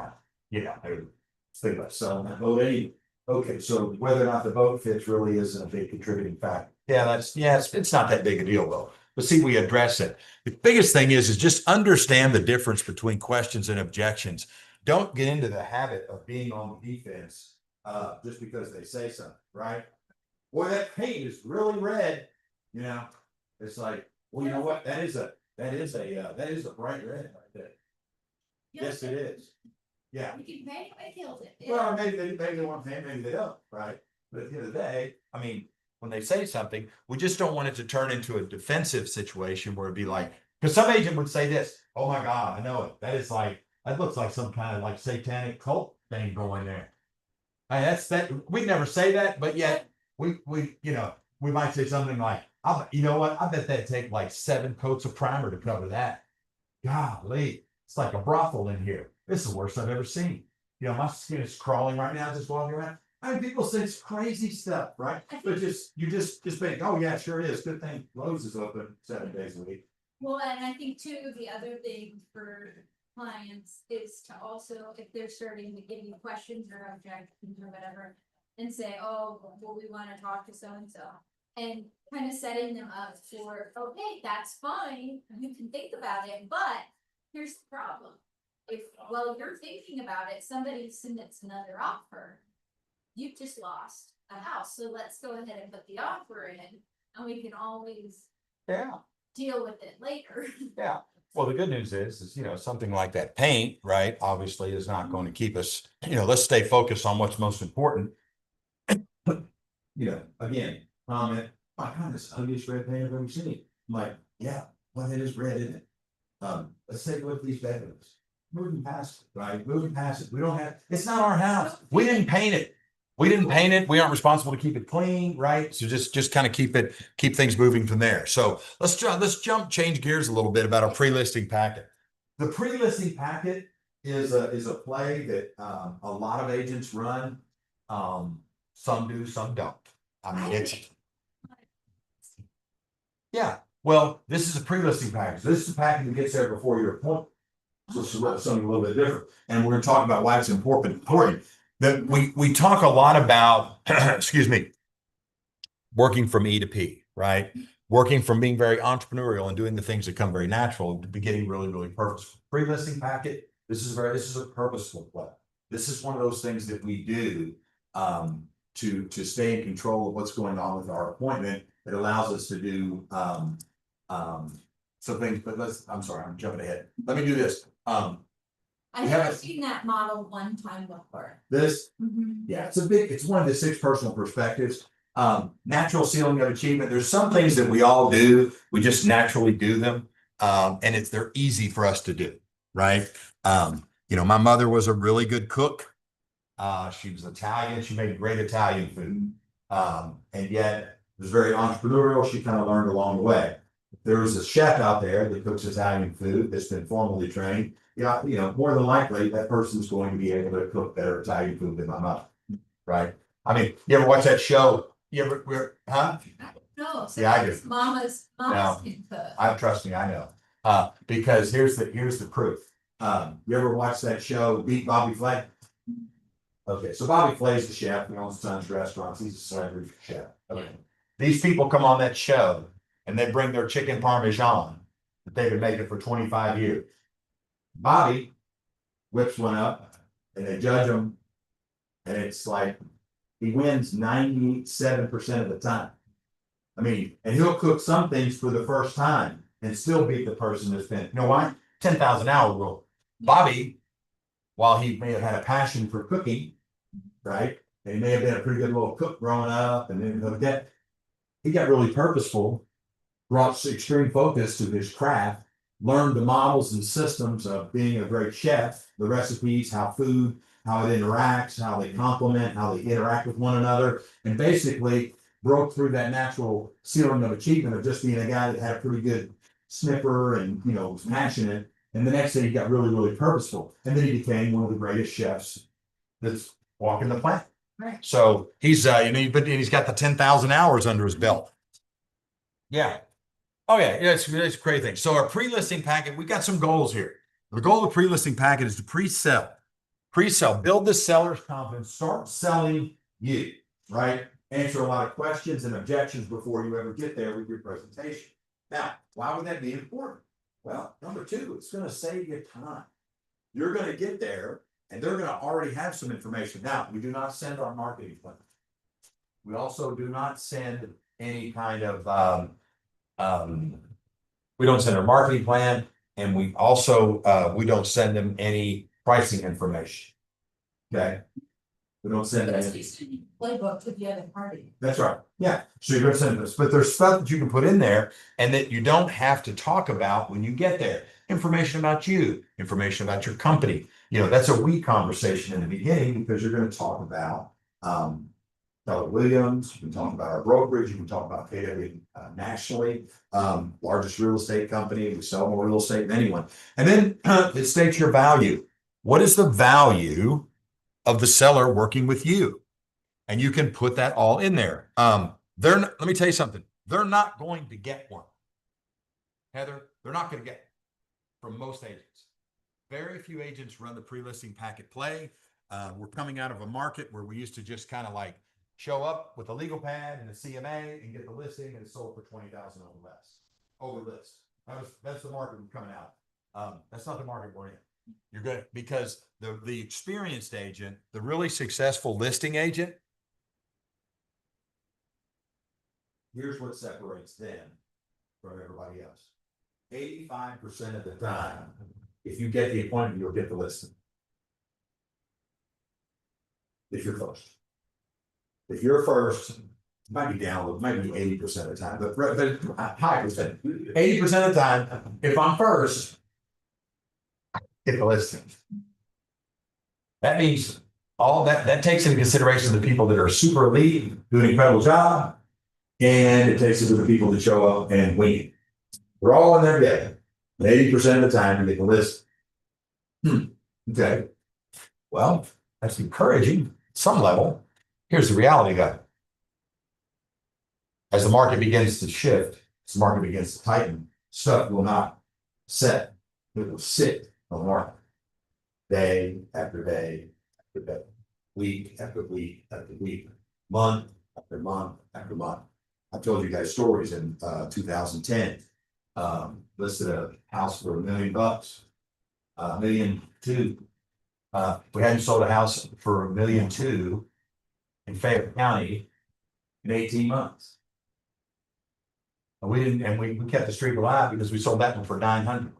think about selling that boat anyway. Okay, so whether or not the boat fits really isn't a big contributing factor. Yeah, it's not that big a deal though. But see, we address it. The biggest thing is just understand the difference between questions and objections. Don't get into the habit of being on the defense just because they say something, right? Boy, that paint is really red. You know, it's like, well, you know what? That is a bright red right there. Yes, it is. Yeah. You can pay, I killed it. Well, maybe they want to pay, maybe they don't, right? But at the end of the day, I mean, when they say something, we just don't want it to turn into a defensive situation where it'd be like, because some agent would say this, oh my God, I know it. That looks like some kind of like satanic cult thing going there. We never say that, but yet we might say something like, you know what? I bet that'd take like 7 coats of primer to cover that. Golly, it's like a brothel in here. This is the worst I've ever seen. You know, my skin is crawling right now just walking around. I mean, people say it's crazy stuff, right? But you just think, oh yeah, sure it is. Good thing Lowe's is open 7 days a week. Well, and I think too, the other thing for clients is to also, if they're starting to give you questions or objections or whatever, and say, oh, well, we wanna talk to so-and-so. And kind of setting them up for, okay, that's fine, you can think about it, but here's the problem. If, while you're thinking about it, somebody submits another offer, you've just lost a house, so let's go ahead and put the offer in, and we can always deal with it later. Yeah. Well, the good news is, you know, something like that paint, right, obviously is not going to keep us, you know, let's stay focused on what's most important. You know, again, comment, my God, this ugliest red paint I've ever seen. I'm like, yeah, well, it is red, isn't it? Let's take a look at these bedrooms. Moving past it, right? Moving past it. We don't have, it's not our house. We didn't paint it. We aren't responsible to keep it clean, right? So just kind of keep things moving from there. So let's change gears a little bit about our pre-listing packet. The pre-listing packet is a play that a lot of agents run. Some do, some don't. I mean, yeah. Well, this is a pre-listing package. This is a package that gets there before your appointment. So it's something a little bit different. And we're going to talk about why it's important. That we talk a lot about, excuse me, working from E to P, right? Working from being very entrepreneurial and doing the things that come very natural to be getting really, really purposeful. Pre-listing packet, this is a purposeful play. This is one of those things that we do to stay in control of what's going on with our appointment. It allows us to do some things, but I'm sorry, I'm jumping ahead. Let me do this. I have seen that model one time before. This, Mhm. yeah, it's one of the 6 personal perspectives. Natural ceiling of achievement. There's some things that we all do. We just naturally do them. And they're easy for us to do, right? My mother was a really good cook. She was Italian. She made great Italian food. And yet was very entrepreneurial. She kind of learned along the way. There's a chef out there that cooks Italian food that's been formally trained. Yeah, more than likely that person's going to be able to cook better Italian food than my mother, right? I mean, you ever watch that show? You ever, huh? No, Yeah, I do. Mama's can cook. Trust me, I know. Because here's the proof. You ever watch that show, Beat Bobby Flay? Okay, so Bobby Flay's the chef. He owns tons of restaurants. He's a celebrity chef. Okay. These people come on that show and they bring their chicken parmesan that they've been making for 25 years. Bobby whips one up and they judge him, and it's like he wins 97% of the time. I mean, and he'll cook some things for the first time and still beat the person that's been, you know why? 10,000 hour rule. Bobby, while he may have had a passion for cooking, right? And he may have been a pretty good little cook growing up, and then he got really purposeful, brought extreme focus to his craft, learned the models and systems of being a great chef, the recipes, how it interacts, how they complement, how they interact with one another, and basically broke through that natural ceiling of achievement of just being a guy that had a pretty good snipper and, was passionate. And the next day he got really, really purposeful. And then he became one of the greatest chefs that's walking the planet. Right. So he's, he's got the 10,000 hours under his belt. Yeah. Oh yeah, it's a great thing. So our pre-listing packet, we got some goals here. The goal of the pre-listing packet is to pre-sell, build the seller's confidence, start selling you, right? Answer a lot of questions and objections before you ever get there with your presentation. Now, why would that be important? Well, number two, it's going to save you time. You're going to get there and they're going to already have some information. Now, we do not send our marketing plan. We also do not send any kind of, we don't send our marketing plan, and we also, we don't send them any pricing information. Okay? We don't send that. Playbook to the other party. That's right. Yeah. So you're gonna send this, but there's stuff that you can put in there and that you don't have to talk about when you get there. Information about you, information about your company. That's a we conversation in the beginning, because you're going to talk about Keller Williams, you can talk about our brokerage, you can talk about KW nationally, largest real estate company. We sell more real estate than anyone. And then it states your value. What is the value of the seller working with you? And you can put that all in there. Let me tell you something. They're not going to get one. Heather, they're not going to get it from most agents. Very few agents run the pre-listing packet play. We're coming out of a market where we used to just kind of like show up with a legal pad and a CMA and get the listing, and it's sold for $20,000 or less over list. That's the market we're coming out. That's not the market we're in. You're good, because the experienced agent, the really successful listing agent, here's what separates them from everybody else. 85% of the time, if you get the appointment, you'll get the listing. If you're first. If you're first, it might be down, it might be 80% of the time, but high percent. 80% of the time, if I'm first, get the listing. That means all that takes into consideration the people that are super elite, do an incredible job, and it takes into the people that show up and win. We're all in there together. 80% of the time, you get the list. Okay. Well, that's encouraging at some level. Here's the reality of it. As the market begins to shift, as the market begins to tighten, stuff will not set. It will sit on the market. Day after day after day. Week after week after week. Month after month after month. I told you guys stories in 2010. Listed a house for $1 million, $1.2 million. We hadn't sold a house for $1.2 million in Fayette County in 18 months. And we didn't, and we kept the streak alive because we sold that one for 900,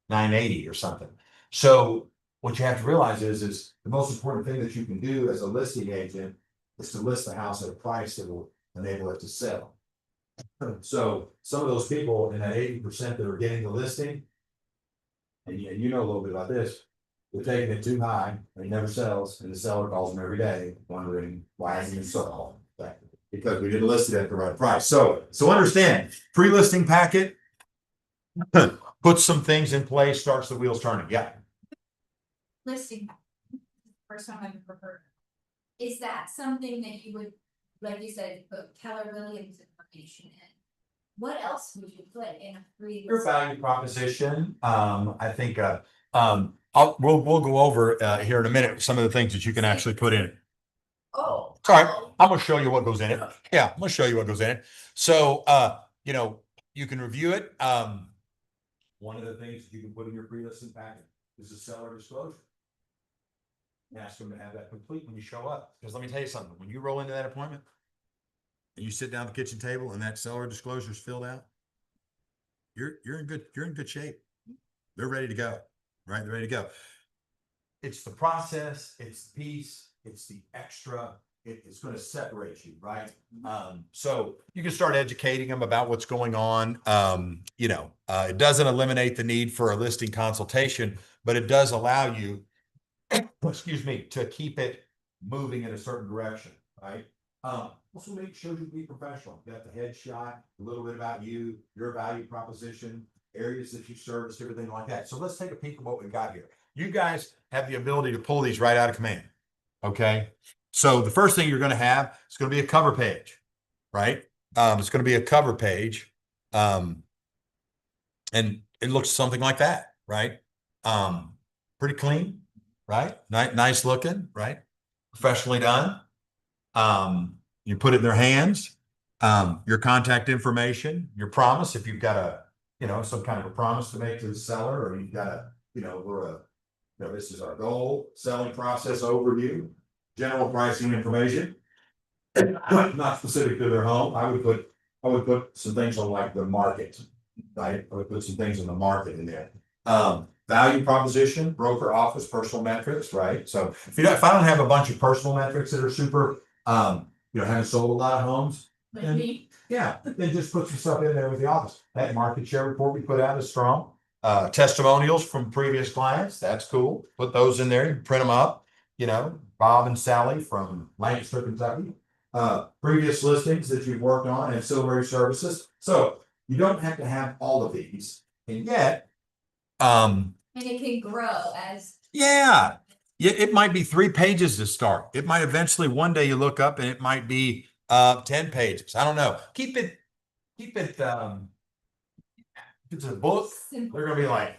980 or something. So what you have to realize is the most important thing that you can do as a listing agent is to list the house at a price that will enable it to sell. So some of those people in that 80% that are getting the listing. And you know a little bit about this, they're taking it too high, and it never sells, and the seller calls them every day, wondering why hasn't it sold? Because we didn't list it at the right price. So understand, pre-listing packet. Puts some things in place, starts the wheels turning. Yeah. Listing. First time I've ever heard. Is that something that you would, like you said, put Keller Williams information in? What else would you put in a free? Your value proposition, I think, we'll go over, here in a minute, some of the things that you can actually put in it. Oh. All right, I'm gonna show you what goes in it. Yeah, I'm gonna show you what goes in it. So, you can review it. One of the things that you can put in your pre-listing packet is a seller disclosure. And ask them to have that complete when you show up. Because let me tell you something, when you roll into that appointment and you sit down at the kitchen table and that seller disclosure is filled out, you're in good shape. They're ready to go, right? They're ready to go. It's the process, it's the piece, it's the extra. It's going to separate you, right? So you can start educating them about what's going on. It doesn't eliminate the need for a listing consultation, but it does allow you, excuse me, to keep it moving in a certain direction, right? Also make sure you be professional. You got the headshot, a little bit about you, your value proposition, areas that you service, everything like that. So let's take a peek at what we've got here. You guys have the ability to pull these right out of command. Okay. So the first thing you're going to have is going to be a cover page, right? It's going to be a cover page. And it looks something like that, right? Pretty clean, right? Nice looking, right? Professionally done. You put it in their hands, your contact information, your promise, if you've got some kind of a promise to make to the seller, or you've got this is our goal, selling process overview, general pricing information, not specific to their home. I would put some things on like the market, right? I would put some things on the market in there. Value proposition, broker office, personal metrics, right? So if I don't have a bunch of personal metrics that are super, haven't sold a lot of homes, then just put some stuff in there with the office. That market share report we put out is strong. Testimonials from previous clients, that's cool. Put those in there, you print them up. Bob and Sally from Lancaster, Kentucky. Previous listings that you've worked on, ancillary services. So you don't have to have all of these, and yet, and it can grow as. Yeah, it might be 3 pages to start. It might eventually one day you look up and it might be 10 pages. I don't know. Keep it. If it's a book, they're gonna be like,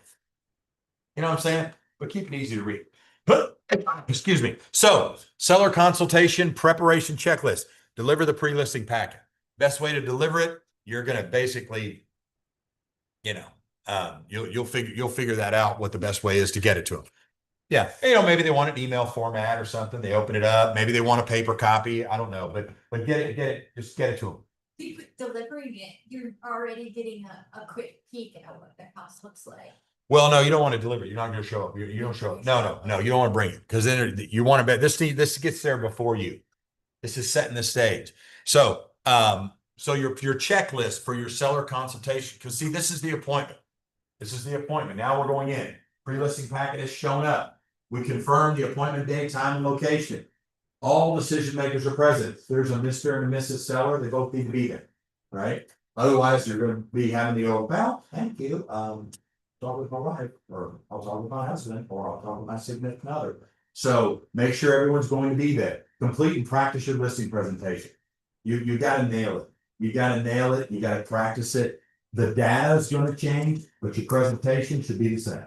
you know what I'm saying? But keep it easy to read. Excuse me. So, seller consultation preparation checklist. Deliver the pre-listing packet. Best way to deliver it, you're gonna basically, you'll figure that out, what the best way is to get it to them. Yeah, maybe they want an email format or something. They open it up. Maybe they want a paper copy. I don't know, but get it, just get it to them. Delivering it, you're already getting a quick peek at what the house looks like. Well, no, you don't want to deliver it. You're not going to show up. You don't show up. No, you don't want to bring it, because then you want to bet this gets there before you. This is setting the stage. So, your checklist for your seller consultation, because see, this is the appointment. Now we're going in. Pre-listing packet has shown up. We confirm the appointment date, time, and location. All decision makers are present. If there's a Mr. and a Mrs. Seller, they both need to be there, right? Otherwise, you're going to be having the old, well, thank you. Talk with my wife, or I'll talk with my husband, or I'll talk with my significant other. So make sure everyone's going to be there. Complete and practice your listing presentation. You got to nail it. You got to practice it. The data is going to change, but your presentation should be the same.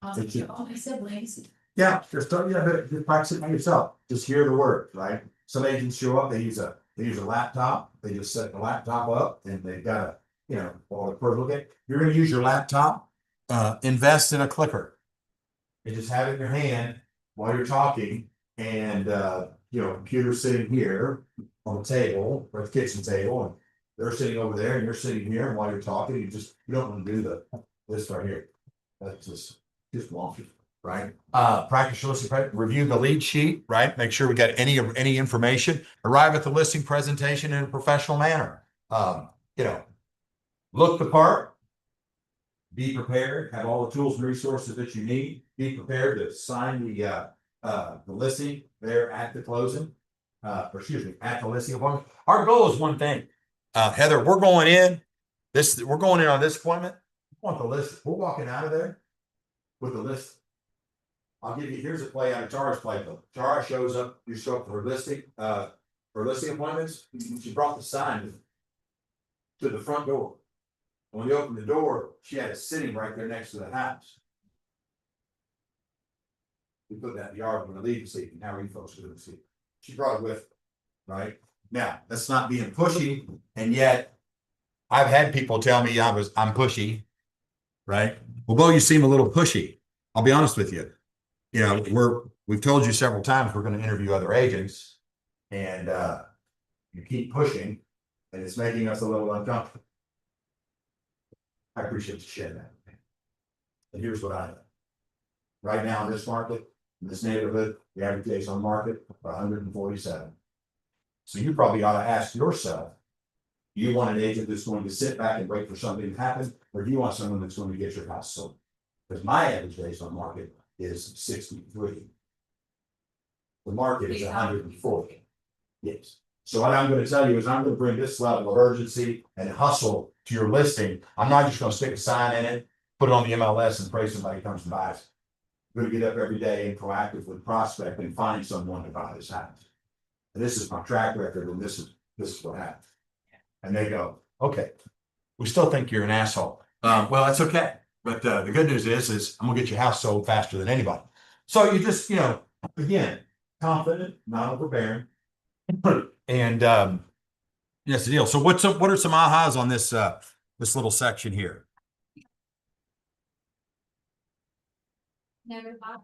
All my siblings. Yeah, just practice it by yourself. Just hear the words, right? Some agents show up, they use a laptop, they just set the laptop up and they've got look at, you're gonna use your laptop, invest in a clicker. You just have it in your hand while you're talking, and computer sitting here on the table, or the kitchen table, and they're sitting over there and you're sitting here, and while you're talking, you don't want to do this right here. That's just wonky. right? Practice your listing, review the lead sheet, right? Make sure we got any information. Arrive at the listing presentation in a professional manner. You know, look the part. Be prepared, have all the tools and resources that you need. Be prepared to sign the listing there at the closing. Or excuse me, at the listing appointment. Our goal is one thing. Heather, we're going in on this appointment. We want the list. We're walking out of there with the list. I'll give you, here's a play out of Tara's playbook. Tara shows up, you show up for listing appointments. She brought the sign to the front door. When you opened the door, she had it sitting right there next to the house. We put that in the yard when we leave the seat, and now you folks are going to see. She brought it with her, right? Now, that's not being pushy, and yet I've had people tell me I'm pushy, right? Well, Bo, you seem a little pushy. I'll be honest with you. You know, we've told you several times we're going to interview other agents, and you keep pushing, and it's making us a little uncomfortable. I appreciate you sharing that. And here's what I know. Right now in this market, in this neighborhood, the average days on market are 147. So you probably ought to ask yourself, do you want an agent that's going to sit back and wait for something to happen, or do you want someone that's going to get your house sold? Because my average days on market is 63. The market is 140. Yes. So what I'm going to tell you is I'm going to bring this level of urgency and hustle to your listing. I'm not just going to stick a sign in it, put it on the MLS and pray somebody comes and buys it. I'm going to get up every day and proactively prospect and find someone to buy this house. And this is my track record, and this is what happened. And they go, okay, we still think you're an asshole. Well, that's okay. But the good news is I'm gonna get your house sold faster than anybody. So you just, again, confident, not overbearing. And that's the deal. So what are some ahas on this this little section here? Never thought.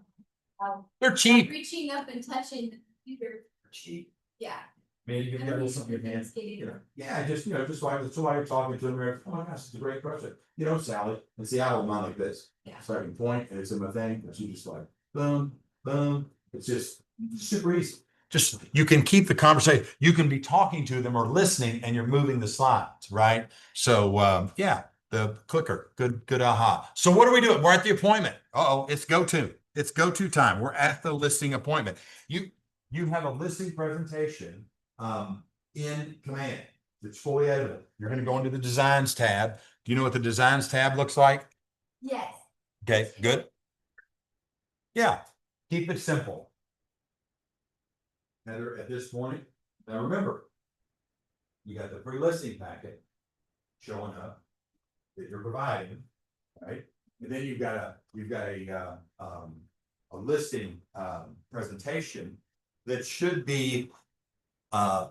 They're cheap. Reaching up and touching the computer, Cheap. yeah. Maybe you got something in your hand. Yeah, just why you're talking to them. Oh my gosh, it's a great question. Sally, and see, I hold mine like this. Yeah. Starting point, and it's in my thing, and she just like, boom, boom. It's just super easy. Just, you can keep the conversation. You can be talking to them or listening, and you're moving the slides, right? So, yeah, the clicker, good aha. So what are we doing? We're at the appointment. It's go-to. It's go-to time. We're at the listing appointment. You have a listing presentation in Command. It's fully editable. You're going to go into the Designs tab. Do you know what the Designs tab looks like? Yes. Okay, good. Yeah, keep it simple. Heather, at this point, now remember, you got the pre-listing packet showing up that you're providing, right? And then you've got a listing presentation that should be a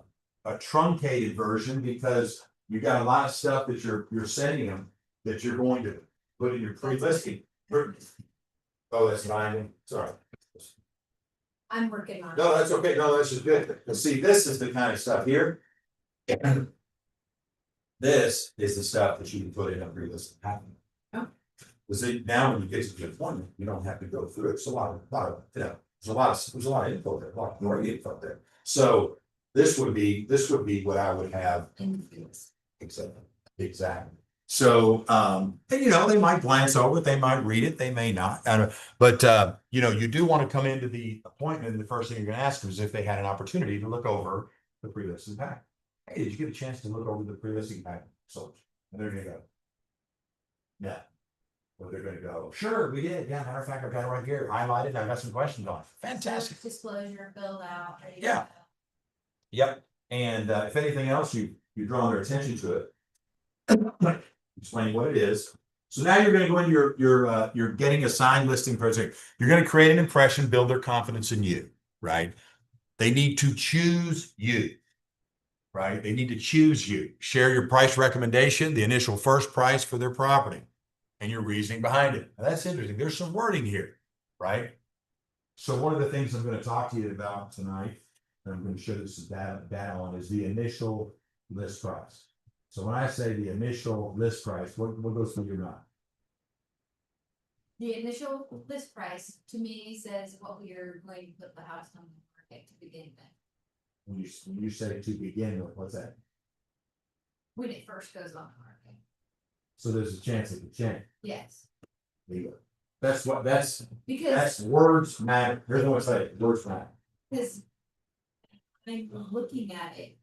truncated version, because you got a lot of stuff that you're sending them that you're going to put in your pre-listing. Oh, that's fine. Sorry. I'm working on it. No, that's okay. No, that's just good. See, this is the kind of stuff here. This is the stuff that you can put in a pre-listing packet. Oh. See, now when you get to the appointment, you don't have to go through it. It's a lot of there's a lot of info there, a lot more info there. So this would be what I would have. Exactly. So, and they might glance over it, they might read it, they may not. But you do want to come into the appointment, and the first thing you're going to ask them is if they had an opportunity to look over the pre-listing pack. Hey, did you get a chance to look over the pre-listing pack? So, and they're going to go, no. Well, they're going to go, sure, we did. Yeah, matter of fact, I've got it right here, highlighted. I've got some questions on it. Fantastic. Disclosure filled out. ready to Yeah. go. Yep. And if anything else, you draw their attention to it. Explain what it is. So now you're going to go into you're getting a signed listing project. You're going to create an impression, build their confidence in you, right? They need to choose you, right? They need to choose you. Share your price recommendation, the initial first price for their property, and your reasoning behind it. Now, that's interesting. There's some wording here, right? So one of the things I'm going to talk to you about tonight, and I'm going to show you some data on, is the initial list price. So when I say the initial list price, what goes through your mind? The initial list price to me says what we are going to put the house on the market to begin with. When you say to begin with, what's that? When it first goes on the market, So there's a chance it could change. yes, That's what, that's because, words matter. Here's what I say, words matter. because. I'm looking at it,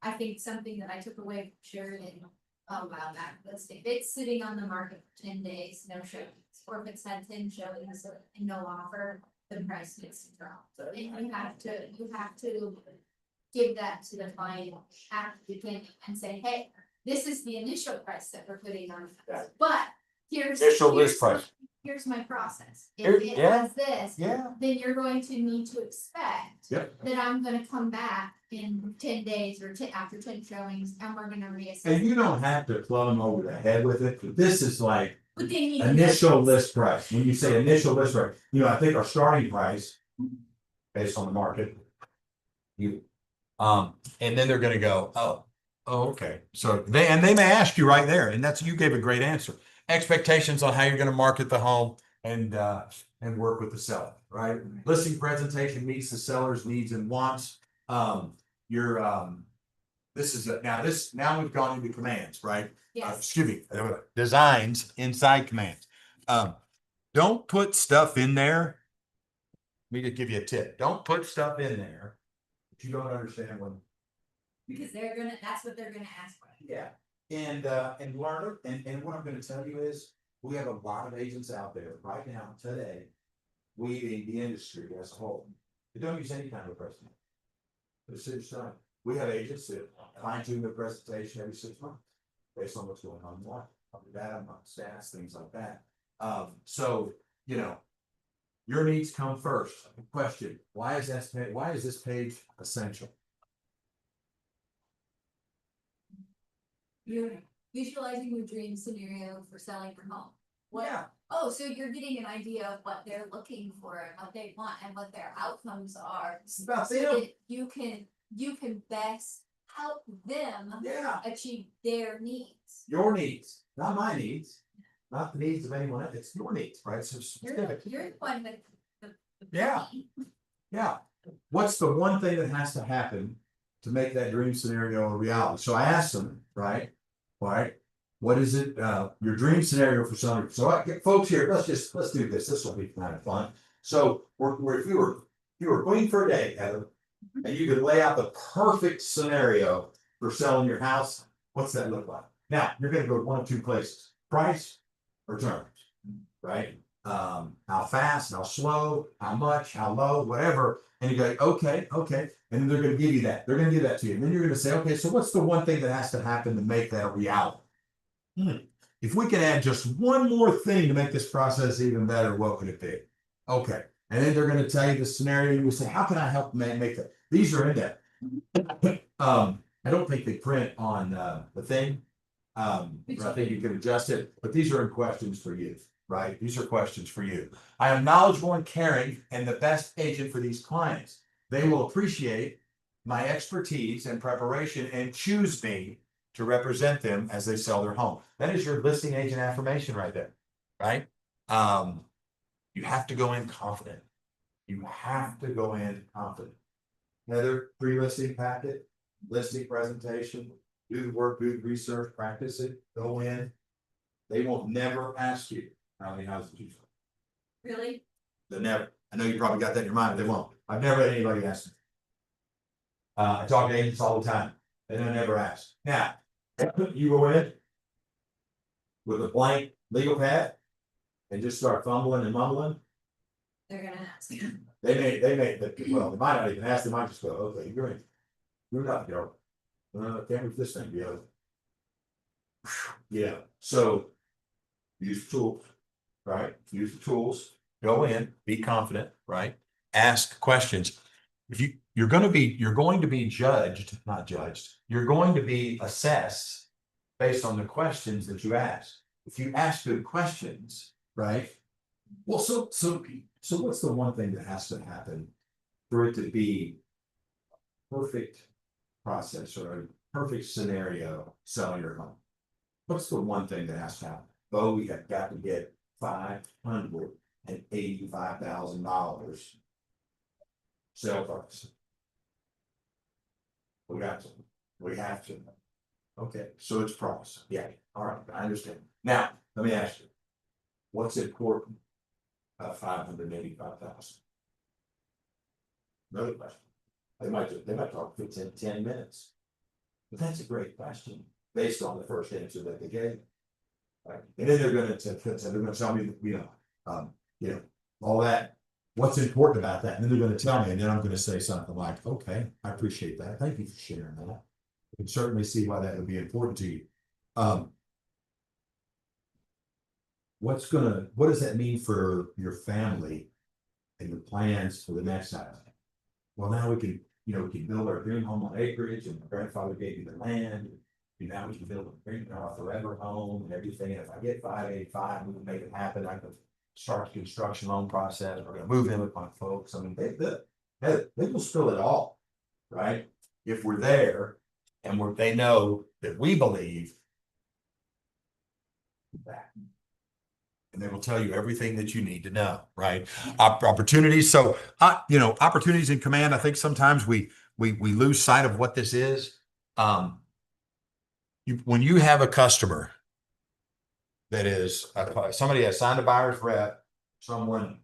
I think something that I took away from Sheridan a while back was if it's sitting on the market for 10 days, no showings. Or if it's had 10 showings and no offer, the price needs to drop. So you have to give that to the client at the beginning and say, hey, this is the initial price that we're putting on. Yeah. But here's. Initial here's list price. Here's my process. Here- If it yeah. has this, Yeah. then you're going to need to expect. Yep. That I'm gonna come back in 10 days or after 10 showings and we're gonna reassess. And you don't have to plumb them over the head with it, but this is like But they need to initial know. list price. When you say initial list price, I think our starting price. Based on the market. And then they're gonna go, oh, okay. So they may ask you right there, and you gave a great answer. Expectations on how you're gonna market the home and work with the seller, right? Listing presentation meets the seller's needs and wants. Now we've gone into commands, right? Yes, Excuse me, designs inside commands. Don't put stuff in there. Let me just give you a tip. Don't put stuff in there that you don't understand when. because that's what they're gonna ask for. Yeah, and learn it, and what I'm gonna tell you is, we have a lot of agents out there right now, today. We, in the industry as a whole, they don't use any kind of presentation. It's just time, we have agents that fine tune their presentation every 6 months. Based on what's going on in life, on the data, on stats, things like that. So, your needs come first. Question, why is this page essential? You're visualizing your dream scenario for selling your home. What? Oh, so you're getting an idea of what they're looking for and what they want and what their outcomes are. It's about So them. that you can best help them Yeah, achieve their needs. your needs, not my needs, not the needs of anyone else, it's your needs, right? So You're specific. the one with the. Yeah. Yeah, what's the one thing that has to happen to make that dream scenario a reality? So I asked them, right? What is it, your dream scenario for somebody? So I get folks here, let's do this. This will be kind of fun. So if you were queen for a day, Heather, and you could lay out the perfect scenario for selling your house, what's that look like? Now, you're gonna go one of two places, price or terms, right? How fast, how slow, how much, how low, whatever, and you go, okay, and then they're gonna give you that, to you, and then you're gonna say, okay, so what's the one thing that has to happen to make that a reality? If we can add just one more thing to make this process even better, what would it be? Okay, and then they're gonna tell you the scenario, and you say, how can I help make that? These are in depth. I don't think they print on the thing. I think you can adjust it, but these are in questions for you, right? These are questions for you. I am knowledgeable and caring and the best agent for these clients. They will appreciate my expertise and preparation and choose me to represent them as they sell their home. That is your listing agent affirmation right there, right? You have to go in confident. Another pre-listing packet, listing presentation, do the work, do the research, practice it, go in. They won't never ask you how many houses you sold. Really? They never. I know you probably got that in your mind, but they won't. I've never had anybody ask me. I talk to agents all the time. They don't never ask. Now, you go in with a blank legal pad and just start fumbling and mumbling. They're gonna ask. They might not even ask, they might just go, okay, you're in. You're not, can't move this thing, Yeah, so. Use the tools, right? Use the tools, go in, be confident, right? Ask questions. You're going to be judged, not judged. You're going to be assessed based on the questions that you ask. If you ask good questions, right? Well, so what's the one thing that has to happen for it to be perfect process or a perfect scenario selling your home? What's the one thing that has to happen? Oh, we have got to get $585,000. Sale price. We got to, we have to. Okay, so it's price, yeah, all right, I understand. Now, let me ask you. What's important? 585,000. Another question. They might talk for 10 minutes. But that's a great question, based on the first answer that they gave. Right, and then they're gonna tell me, all that, what's important about that, and then they're gonna tell me, and then I'm gonna say something like, okay, I appreciate that, thank you for sharing that. I can certainly see why that would be important to you. What does that mean for your family and your plans for the next time? Well, now we can build our dream home on acreage, and my grandfather gave me the land. And now we can build a dream, our forever home and everything. And if I get 585, we can make it happen. I can start the construction loan process. We're gonna move in with my folks. I mean, they will spill it all, right? If we're there and they know that we believe that. And they will tell you everything that you need to know, right? Opportunities. So, opportunities in command. I think sometimes we lose sight of what this is. When you have a customer that is somebody has signed a buyer's rep, someone,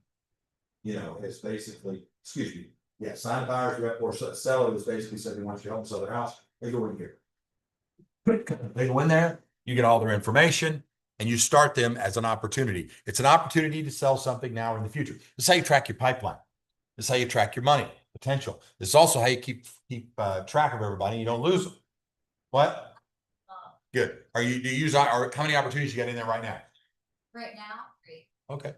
has basically, signed a buyer's rep, or a seller has basically said they want you to help sell their house. They go in here. They go in there. You get all their information. And you start them as an opportunity. It's an opportunity to sell something now or in the future. This is how you track your pipeline. This is how you track your money potential. This is also how you keep track of everybody. You don't lose them. What? Good. Do you use how many opportunities you got in there right now? Right now, 3. Okay,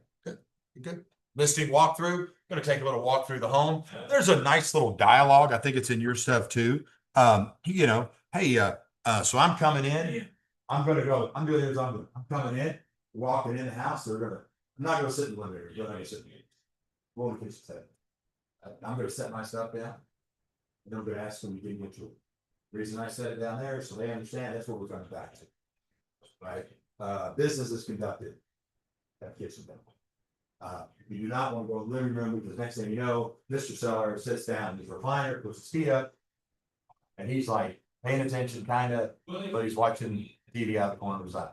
good. Listing walkthrough. Going to take a little walk through the home. There's a nice little dialogue. I think it's in your stuff too. Hey, so I'm coming in. I'm coming in, walking in the house. I'm not gonna sit in the living room. You're not gonna sit in the go in the kitchen table. I'm gonna set my stuff down. And I'm gonna ask them to give me a tour. Reason I set it down there, so they understand that's what we're going back to. Right? Business is conducted at kitchen table. You do not want to go in the living room, because next thing you know, Mr. Seller sits down in his recliner, puts his feet up, and he's like paying attention, kind of, but he's watching TV out the corner of his eye.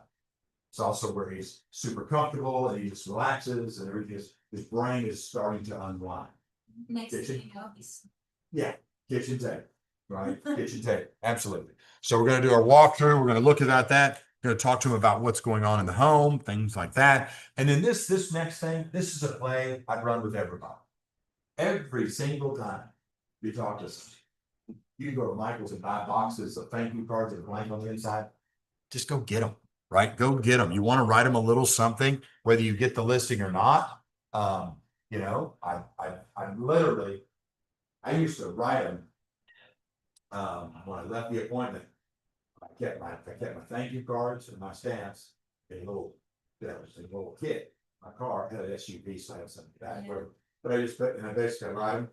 It's also where he's super comfortable and he just relaxes, and everything his brain is starting to unwind. Next thing you know, he's Kitchen table, right? Kitchen table, absolutely. So we're going to do our walkthrough. We're going to look at that. We're going to talk to him about what's going on in the home, things like that. And then this next thing, this is a play I'd run with everybody. Every single time you talk to somebody, you can go to Michael's and buy boxes of thank you cards and blank on the inside. Just go get them, right? Go get them. You want to write them a little something, whether you get the listing or not. I used to write them. When I left the appointment, I kept my thank you cards and my stamps in a little kit. My car had an SUV stamps in the back, but I basically write them.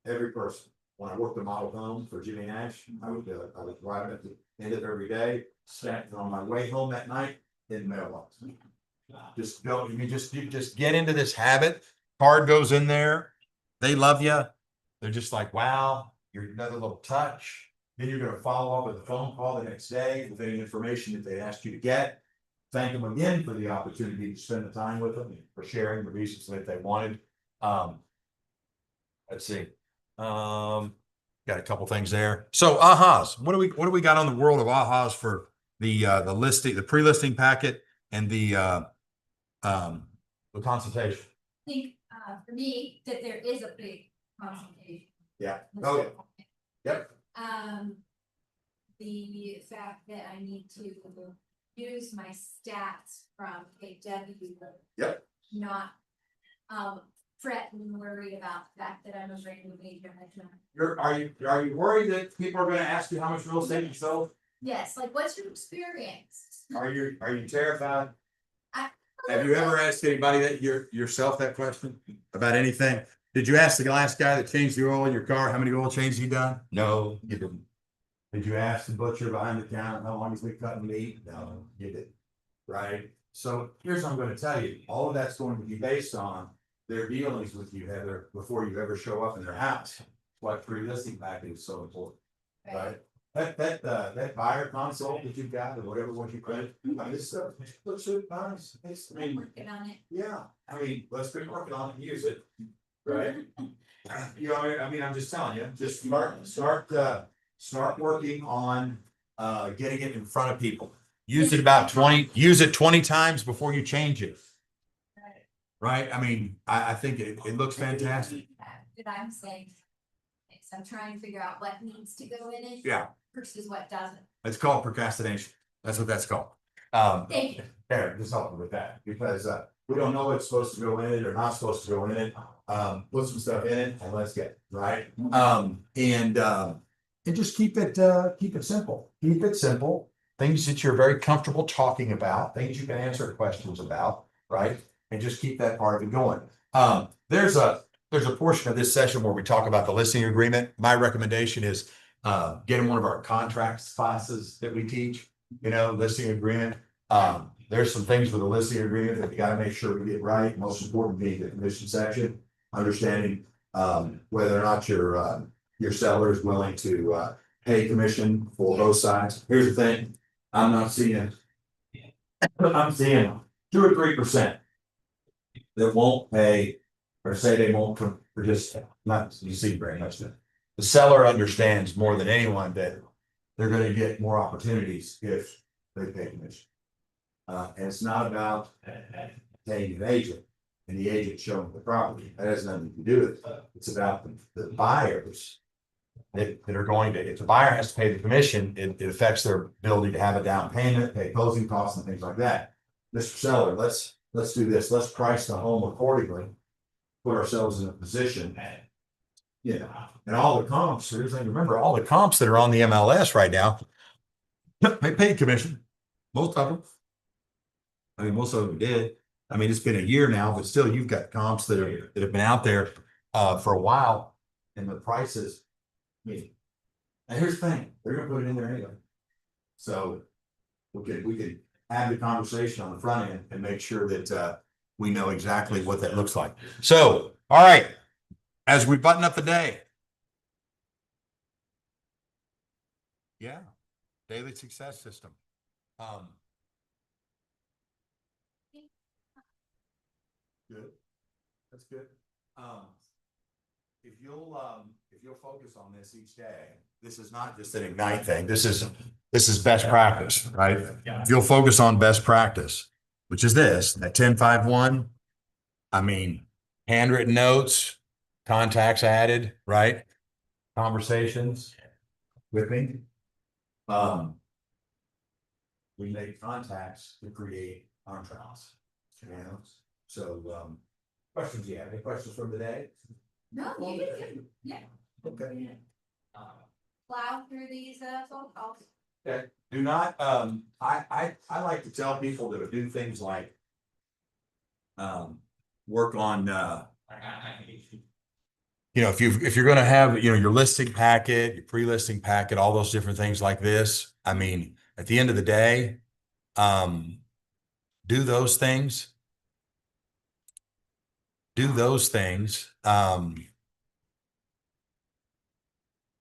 Every person. When I worked the model home for Jimmy Nash, I would write them at the end of every day, stacked on my way home that night in mailbox. Just get into this habit. Card goes in there. They love you. They're just like, wow, you're another little touch. Then you're going to follow up with a phone call the next day with any information that they asked you to get. Thank them again for the opportunity to spend the time with them, for sharing the reasons that they wanted. Let's see. Got a couple things there. So ahas, what do we got on the world of ahas for the listing, the pre-listing packet, and the consultation? I think for me that there is a big consultation. Yeah. Oh, yeah. Yep. The fact that I need to use my stats from KW. Yep. Not fret and worry about the fact that I'm a regular major. Are you worried that people are going to ask you how much real estate you sold? Yes, like what's your experience? Are you terrified? Have you ever asked anybody yourself that question about anything? Did you ask the last guy that changed the oil in your car how many oil changes he done? No, you didn't. Did you ask the butcher behind the counter how long he's been cutting meat? No, you didn't. right? So here's what I'm gonna tell you, all of that's going to be based on their dealings with you, Heather, before you ever show up in their house. What pre-listing package is so important, right? That buyer consult that you've got, or whatever one you put, I mean, this stuff, looks so nice. I mean, Working on it. yeah, I mean, let's be working on it, and use it, right? You know, I mean, I'm just telling you, just start working on, getting it in front of people. Use it 20 times before you change it, right? I mean, I think it looks fantastic. That I'm saying. So I'm trying to figure out what needs to go in it. Yeah. Versus what doesn't. It's called procrastination. That's what that's called. Thank you. There, just help me with that, because, we don't know what's supposed to go in it or not supposed to go in it. Put some stuff in it and let's get it, right? And just keep it simple. Keep it simple. Things that you're very comfortable talking about, things you can answer questions about, right? And just keep that part of it going. There's a portion of this session where we talk about the listing agreement. My recommendation is, get in one of our contracts classes that we teach, listing agreement. There's some things with the listing agreement that we gotta make sure we get right. Most important being the commission section, understanding, whether or not your seller is willing to, pay commission for both sides. Here's the thing, I'm seeing 2 or 3% that won't pay or say they won't participate. Not, you see very much that. The seller understands more than anyone that they're gonna get more opportunities if they pay commission. And it's not about paying an agent and the agent showing the property. That has nothing to do with it. It's about the buyers that are going to, if the buyer has to pay the commission, it affects their ability to have a down payment, pay closing costs and things like that. Mr. Seller, let's do this. Let's price the home accordingly. Put ourselves in a position. And all the comps, here's the thing, remember, all the comps that are on the MLS right now, they paid commission. Most of them. I mean, most of them did. I mean, it's been a year now, but still you've got comps that have been out there for a while, and the prices. And here's the thing, they're gonna put it in there anyway. So we could have the conversation on the front end and make sure that we know exactly what that looks like. So, all right, as we button up the day. Yeah, daily success system. Good. That's good. If you'll focus on this each day, this is not just an Ignite thing. This is best practice, right? If you'll focus on best practice, which is this, that 10-5-1. I mean, handwritten notes, contacts added, right? Conversations with me. We make contacts to create contracts. So, questions you have? Any questions from today? No, you did good. Yeah. Okay. Plow through these phone calls. Do not, I like to tell people to do things like, work on, if you're gonna have, your listing packet, your pre-listing packet, all those different things like this. I mean, at the end of the day, do those things.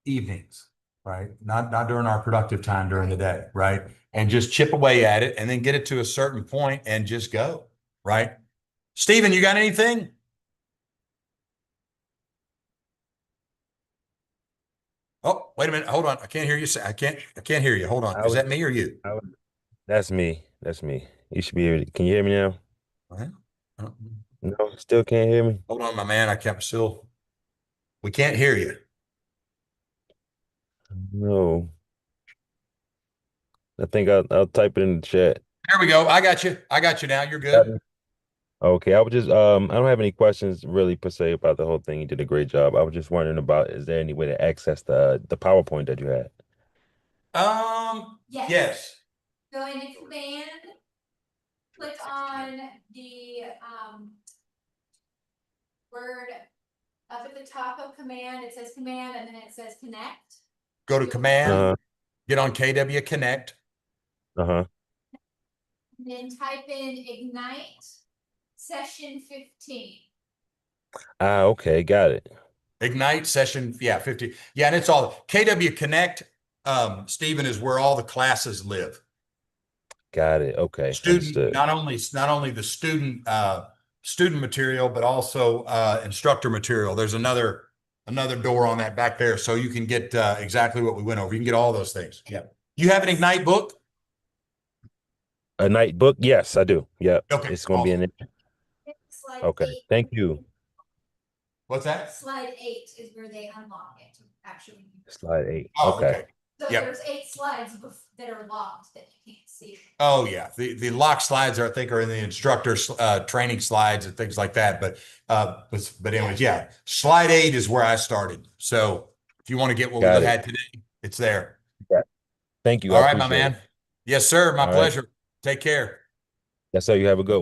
Evenings, right? Not during our productive time during the day, right? And just chip away at it and then get it to a certain point and just go, right? Steven, you got anything? Oh, wait a minute. Hold on. I can't hear you. I can't hear you. Hold on. Is that me or you? That's me. That's me. You should be able to, can you hear me now? Uh-huh. No, still can't hear me. Hold on, my man. We can't hear you. No. I think I'll type it in the chat. There we go. I got you now. You're good. Okay, I would just I don't have any questions really per se about the whole thing. You did a great job. I was just wondering about, is there any way to access the PowerPoint that you had? Yes. Go into command. Click on the word up at the top of command. It says command and then it says connect. Go to command, Uh-huh. get on KW Connect. Uh-huh. and then type in Ignite session 15. Ah, okay, got it. Ignite session, yeah, 50. Yeah, and it's all KW Connect, Stephen, is where all the classes live. Got it. Okay, Student, understood. not only the student material, but also instructor material. There's another door on that back there, so you can get exactly what we went over. You can get all those things. Yeah. You have an Ignite book? A night book? Yes, I do. Yep. Okay, It's gonna be in it. Slide Okay, 8. thank you. What's that? Slide 8 is where they unlock it, actually. Slide 8. Oh, Okay. So Yep. there's 8 slides that are locked that you can't see. Oh yeah, the lock slides are, I think, are in the instructor training slides and things like that. But anyways, yeah, slide 8 is where I started. So if you want to get what we Got it. had today, it's there. Thank you. All I right, my appreciate man. it. Yes, sir. My All right. pleasure. Take care. Yes, sir. You have a good one.